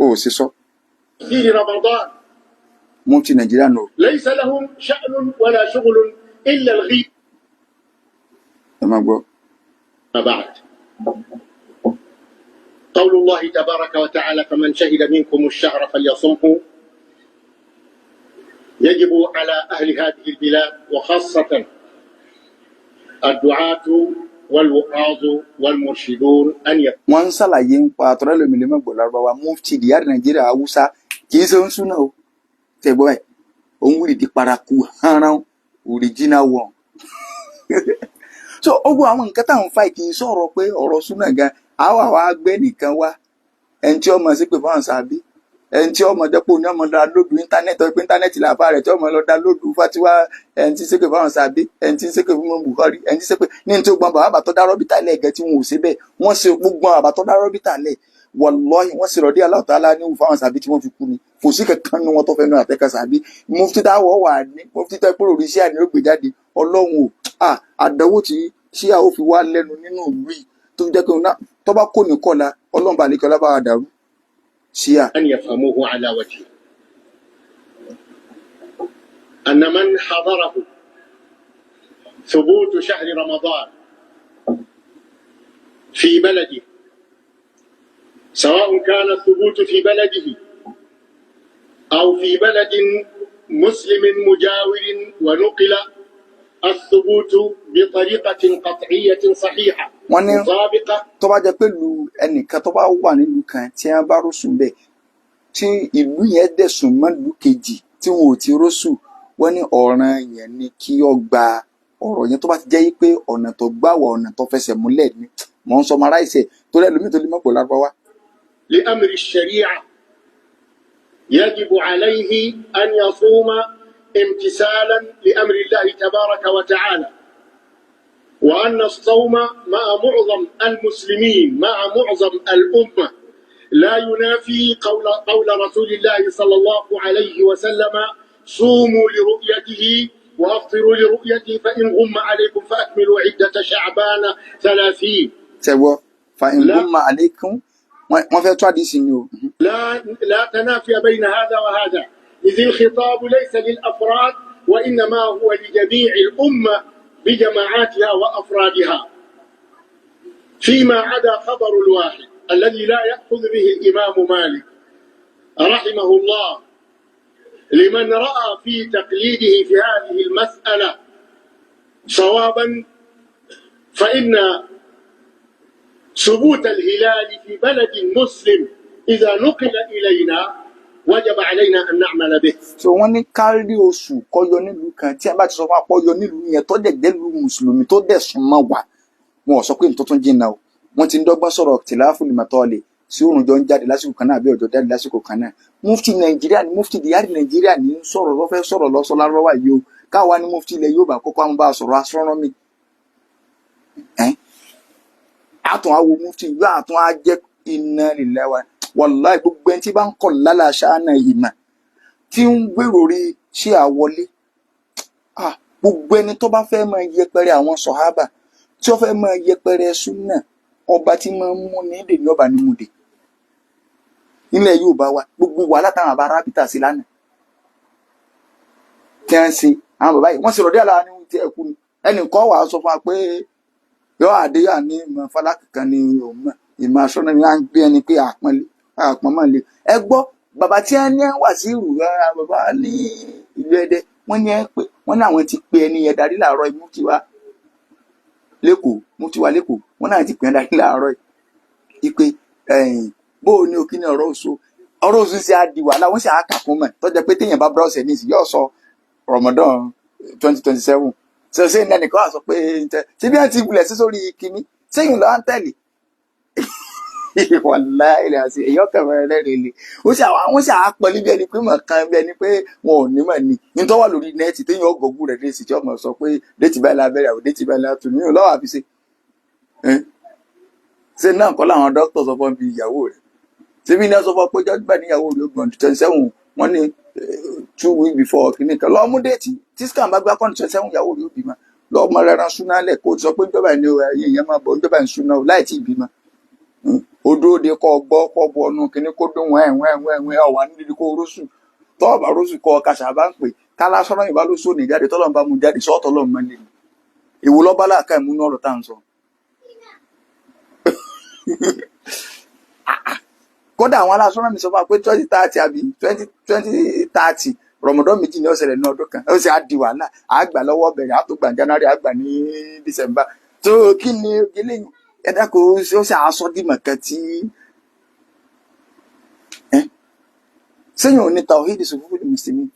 ó sì sọ. في رمضان mufti Nàìjíríà nù. ليس لهم شأن ولا شغل إلا الغيب. ẹ máa gbọ́. بعد قول الله تبارك وتعالى فمن شهد منكم الشهر فليصمه يجب على أهل هذه البلاد وخاصة الدعاة والوعاظ والمرشدون أن يكونوا. wọ́n ń ṣàlàyé ń pa àtọ́rẹ́ lómi lè mọ̀gbọ́n lárúbáwá mufti Diyari Nàìjíríà Haúsá kì í ṣe ń súná o tẹ̀gbọ́n ẹ̀ òun wúri di paraku hánrán original one so ogun àwọn nǹkan táwọn fà kì í sọ̀rọ̀ pé ọ̀rọ̀ súná gan àwa gbé nìkan wá ẹni tí ọmọ sí pé fáwọn sábí ẹni tí ọmọ jẹ́ pé òun ní ọmọ lọ lóòdù íńtánẹ́ẹ̀tì ọ̀pẹ́ íńtánẹ́ẹ̀tì làbá rẹ̀ tí ọmọ lọ dá lóòdù fatiwa ẹni tí sẹ́pẹ̀ fáwọn sábí ẹni tí sẹ́pẹ̀ fún Buhari ẹni tí sẹ́pẹ̀ ní tí ó gbọ́n bàbá tó dá rọ́bìtà lẹ̀ gẹ́ tí wọn ò ṣe bẹ́ẹ̀ wọ́n ṣe gbogbo àbá tó dá rọ́bìtà lẹ̀ wallahi wọ́n sì rọ̀dí Allahu Ta'ala ní fáwọn sábí tí wọ́n fi kú ni kò sí kankan nu wọn tó fẹ́ nu àtẹ́kà sábí mufti táwọ̀ wà ní mufti tó pérò rí sí àní ó gbé jáde Ọlọ́run ò àdánwò tí ṣé àwọn fi wá lẹ́nu nínú ìlú yìí tó jẹ́ pé tó bá kò ní kọ́la Ọlọ́run bá lè kọ́lá bá dàrú ṣíà. أن يفهموه على وجهه أن من حضره ثبوت شهر رمضان في بلده سواء كان الثبوت في بلده أو في بلد مسلم مجاور ونقل الثبوت بطريقة قطعية صحيحة مطابقة. tó bá jẹ́ pé lu ẹnìkan tó bá wà nílùú kan tí wọ́n bá rọ́ṣù bẹ́ẹ̀ tí ìlú yẹn dẹ̀sùn mọ́ ìlú kejì tí wọn ò ti rọ́ṣù wọ́n ní ọ̀ràn yẹn ni kí ó gba ọ̀rọ̀ yẹn tó bá ti jẹ́ pé ọ̀nà tó gbà wá ọ̀nà tó fẹsẹ̀ múlẹ̀ ni mò ń sọ mara ìṣe torí ẹlòmíì tó lè mọ̀ pọ̀ lárúbáwá. لأمر الشريعة يجب عليه أن يصوم امتثالا لأمر الله تبارك وتعالى وأن الصوم مع معظم المسلمين مع معظم الأمة لا ينافي قول رسول الله صلى الله عليه وسلم صوموا لرؤيته وأفطروا لرؤيته فإن غم عليكم فأكملوا عدة شعبان 30. سوا فإن غم عليكم ما في تراديسي نيو. لا تنافي بين هذا وهذا إذ الخطاب ليس للأفراد وإنما هو لجميع الأمة بجماعاتها وأفرادها فيما عدا خبر الواحد الذي لا يأخذ به الإمام مالك رحمه الله لمن رأى في تقليده في هذه المسألة صوابا فإن ثبوت الهلال في بلد مسلم إذا نقل إلينا وجب علينا أن نعمل به. so wọ́n ní kárí oṣù kọyọ nílùú kan tí a bá ti sọ fún apọ́yọ nílùú yẹn tó dẹ̀ jẹ́ ìlú mùsùlùmí tó dẹ̀ súnmọ́ wa wọn ò sọ pé nítorí tó ń jìnnà o wọ́n ti ń dọ́gbọ́n sọ̀rọ̀ tìláfù lìmọ̀tọ́ọ̀lì sí òrùn jọ ń jáde lásìkò kan náà àbí ọjọ́ jáde lásìkò kan náà mufti nàìjíríà ni mufti diyari nàìjíríà ní sọ̀rọ̀ lọ́fẹ́ sọ̀rọ̀ lọ́sọ lárọ́wà yìí o káwa ni mufti ilẹ̀ yóò bá kọ́kọ́ àwọn bá sọ̀rọ̀ astronomy àtún àwo mufti yóò àtún á jẹ́ iná lílẹ̀ wa wàláì gbogbo ẹni tí bá ń kọ̀ lálàáṣá náà ìmọ̀ tí ń gbèrò rí ṣé àwọlé gbogbo ẹni tó bá fẹ́ máa yẹpẹrẹ àwọn sọ̀hábà tí ó fẹ́ máa yẹpẹrẹ súnà ọba tí máa ń mú ní èdè ní ọba ní mùdè nílẹ̀ Yorùbá wa gbogbo wàhálà táwọn àbá arábìtà sí lánàá tí wọ́n ṣe àwọn bàbá yìí wọ́n sì rọ̀dí àlàá ní ti ẹ̀kú ni ẹnìkan wàá sọ fún wa pé yọ àdéhà ní ìmọ̀ fálákìkan ní òun náà ìmọ̀ aṣọ náà á ń gbé ẹni pé àpọ́nmọ́lé ẹ gbọ́ bàbá tí wọ́n ní wà sí ìrù rárá bàbá ní ìlú Ẹdẹ wọ́n ní wọ́n ní àwọn ti pe ẹni yẹn darí làárọ̀ mufti wa lẹ́kọ̀ọ́ wọ́n náà ti pè é darí làárọ̀ yìí pé bó o ní òkí ní ọ̀rọ̀ oṣù ṣe á di wàhálà wọ́n ṣe àkàkùn mọ̀ tọ́jà pé téèyàn bá brọ́ọ̀sì ní ìsìn yóò sọ Ramadan 2027 ṣe ní ẹnìkan wà sọ pé ṣé bí wọ́n ti gbilẹ̀ sí sórí Kini sẹ́yìn lọ́wọ́ ń tẹ̀lé wàlá ilẹ̀ àti èyàn kẹfẹ́ rẹ́rìn ni wọ́n ṣe àpọ̀ níbi ẹni pé mọ̀ kan bí ẹni pé wọn ò ní mọ̀ ni ní tó wà lórí nẹ́ẹ̀tì téèyàn ọgọ̀gù rẹ̀ dé sí tí ọmọ sọ pé déètì báyìí lábẹ́rẹ́ àwọn déètì báyìí látún ní ọlọ́wà fi ṣe náà kọ́ làwọn dókítà sọ fún bí ìyàwó rẹ̀ ṣébí ní ọsọ fún pé jọ́gbà níyàwó rẹ̀ ogun 27 wọ́n ní 2 weeks before kìíní kan lọ́ọ́ mú déètì tí scan bá gbá kọ́ni 27 ìyàwó rẹ̀ ó bímọ lọ́ọ́ mọ rẹran súná lẹ̀ kó sọ pé ìjọba ẹni èèyàn máa bọ̀ ìjọba ìṣúná láì tí ì bímọ odóde kọ gbọ́ kọ bọ ọnu kìíní kó dún wẹ́ẹ̀wẹ́ẹ̀wẹ́ ọ̀wà nídìí kó rọ́ṣù tọ́ọ̀bà rọ́ṣù kọ kàṣà bá ń pè kálá sọ́nà ìbá ló sóòní jáde tọ́lọ́n bá mu jáde sọ́ọ̀tọ̀ lọ́n mọ́ nílùú èwo lọ́ba láàká ìmúná ọ̀rọ̀ tá à ń sọ. kódà àwọn aláṣọ́nà mi sọ fún wa pé 2030 àbí 2030 Ramadan méjì ní ọ̀sẹ̀ rẹ̀ ní ọdún kan ó sì á di wàhálà àgbà lọ́wọ́ bẹ̀rẹ̀ àtúgbà January àgbà ní December tó kí ni eléyìí ẹ̀dá kò ó ṣe àsọdìmọ̀ kan tí sẹ́yìn ò ní tawhid sufuful muslimin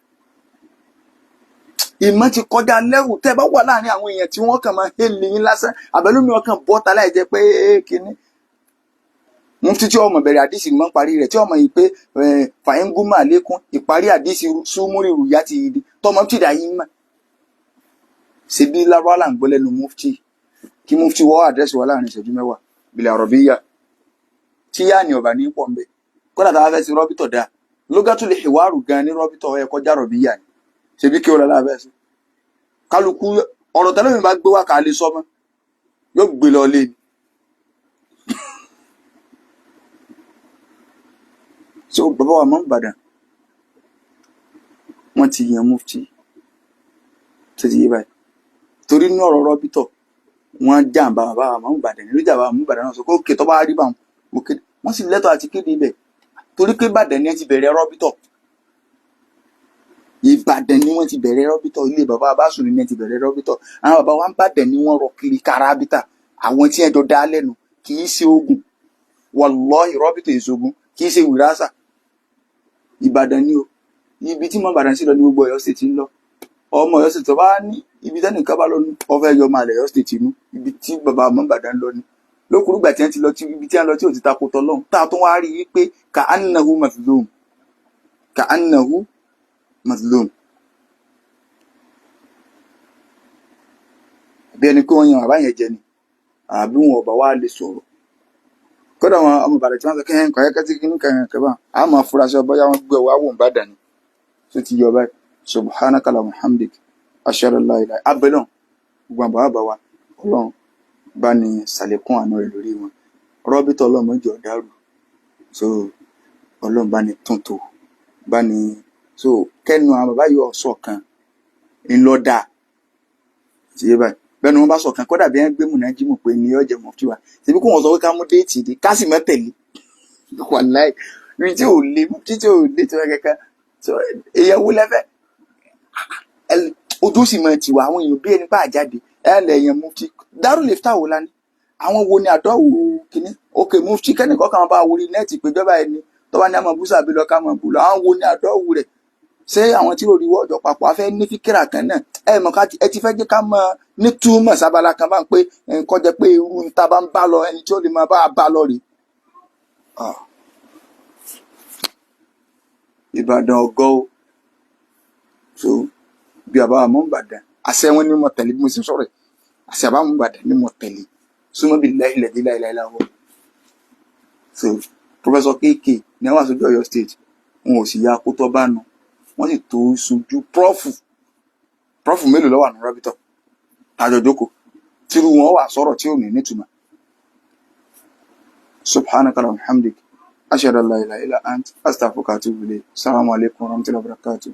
ìmọ̀ ti kọjá lẹ́wù tẹ́ bá wà láàrin àwọn èèyàn tí wọ́n kàn máa ń hélì yín lásán àbẹ̀lómi ọkàn bọ́ta láì jẹ́ pé kíní mufti tí ọmọ bẹ̀rẹ̀ àdìsí mọ́ parí rẹ̀ tí ọmọ yìí pé fàyíngúmọ̀ àlékún ìparí àdìsí súnmúrì rùyá ti di tọmọ tí ìdá yín mọ̀ ṣebí lárúbáwá là ń gbọ́ lẹ́nu mufti kí mufti wọ́ àdírẹ́sì wà láàrin ìṣẹ́jú mẹ́wàá bìlẹ̀ àrọ̀bíyà tí yá ni ọ̀bà ní pọ̀ ń bẹ̀ kódà tá a fẹ́ sí rọ́bìtọ̀ dáa lógátùlẹ̀ ìwárù gan ní rọ́bìtọ̀ ẹ̀kọ́ já àrọ̀bíyà ni ṣebí kí ó lọ láàbẹ̀ sí kálukú ọ̀rọ̀ tẹ́lẹ̀ mi bá gbé wá kà á lè sọ́mọ́ yóò gbé lọ lé ni. so bàbá wa mọ́ Ìbàdàn wọ́n ti yan mufti tó ti yé báyìí torí ní ọ̀rọ̀ rọ́bìtọ̀ wọ́n jàǹbá bàbá wa mọ́ Ìbàdàn nílùú ìjàmbá mọ́ Ìbàdàn náà sọ pé òkè tó bá rí báwọn wọ́n sì lẹ́tọ̀ọ́ àti kéde ibẹ̀ torí pé Ìbàdàn ni wọ́n ti bẹ̀rẹ̀ rọ́bìtọ̀ Ìbàdàn ni wọ́n ti bẹ̀rẹ̀ rọ́bìtọ̀ ilé bàbá abásùn ni wọ́n ti bẹ̀rẹ̀ rọ́bìtọ̀ àwọn bàbá wa ń Ìbàdàn ni wọ́n rọ kiri karabita àwọn tí ẹjọ́ dá lẹ́nu kì í ṣe ogun wallahi rọ́bìtọ̀ ìṣogun kì í ṣe wìrásà Ìbàdàn ni o ibi tí mọ́ Ìbàdàn sí lọ ní gbogbo Ọ̀yọ́ state ń lọ ọmọ Ọ̀yọ́ state tó bá ní ibi tẹ́nìkan bá lọ ní ọfẹ́ yọ máa lẹ̀ Ọ̀yọ́ state inú ibi tí bàbá mọ́ Ìbàdàn lọ ní lókùrúgbà tí wọ́n ti lọ tí ibi tí wọ́n lọ tí ò ti takò tọ́lọ́hún tá a tún wá rí i pé ka annahu mazlum bí ẹni pé wọ́n yan bàbá yẹn jẹ ni àbí wọn ọba wa lè sọ̀rọ̀ kódà àwọn ọmọ Ìbàdàn tí wọ́n sọ kẹ́hìn kọ́yẹ́kẹ́ tí kìíní kẹ́hìn kẹ́bà á máa fura sí ọbọ̀ yá wọn gbé wa wò ń Ìbàdàn ni tó ti yọ báyìí subhanaka allahumma hamdik ashhadu an la ilaha abẹ́lọ́n gbogbo àbá wa Ọlọ́run bá ní sàlékún àánú rẹ̀ lórí wọn rọ́bìtọ̀ ọlọ́mọ jọ dàrú so Ọlọ́run bá ní tuntun bá ní so kẹ́nu àwọn bàbá yóò ṣọ̀kan ńlọ́dà ti yé báyìí bẹ́ẹ̀ ni wọ́n bá ṣọ̀kan kódà bí wọ́n gbé múnájímù pé ní ọ̀jẹ̀ mufti wa ṣèbí kó wọ́n sọ pé ká mú déètì dé ká sì mọ́ tẹ̀lé wàláì rí tí ò lé mufti tí ò lé tí wọ́n kẹ́kẹ́ so èèyàn wo lẹ́fẹ̀ẹ́ ojú sì máa tiwa àwọn èèyàn bí ẹni bá jáde lẹ́yìn Mufty Darul Ifta wò lánìí àwọn wo ni àdánwò kìíní òkè Mufty kẹ́nìkan kan bá wọlé nẹ́ẹ̀tì péjọba ẹni tó bá ní àmọ́ búṣà bí lọ ká mọ̀ bù lọ àwọn wo ni àdánwò rẹ̀ ṣé àwọn tí lórí wọ́ọ̀dọ̀ papọ̀ afẹ́ ní fíkìrà kan náà mọ̀ ká ẹ ti fẹ́ jẹ́ ká mọ̀ nítumọ̀ sábàlá kan bá ń pé nǹkan jẹ́ pé irú níta bá ń bá lọ ẹni tí ó lè máa bá a bá lọ rèé. Ìbàdàn ọgọ́ o so bí àbá àmọ́ Ìbàdàn àṣẹ wọn ní mọ̀ tẹ̀lé bí mo ṣe sọ̀rọ̀ àṣẹ àbá àmọ́ Ìbàdàn ní mọ̀ tẹ̀lé súnmọ́ bí láìláìláìláwọ̀ so Professor KK ní àwọn àṣojú Ọ̀yọ́ state wọn ò sì ya kótó bá nu wọ́n sì tó sojú prọ́fù mélòó lọ́wọ́ àná rọ́bìtọ̀ àjọjókòó tírú wọn wà sọ̀rọ̀ tí ò ní nítumọ̀ subhanaka wa hamdik ashhadu an la ilaha illa ant astaghfiruka wa atubu ilayk assalamu alaikum wa rahmatullahi wa barakatuh.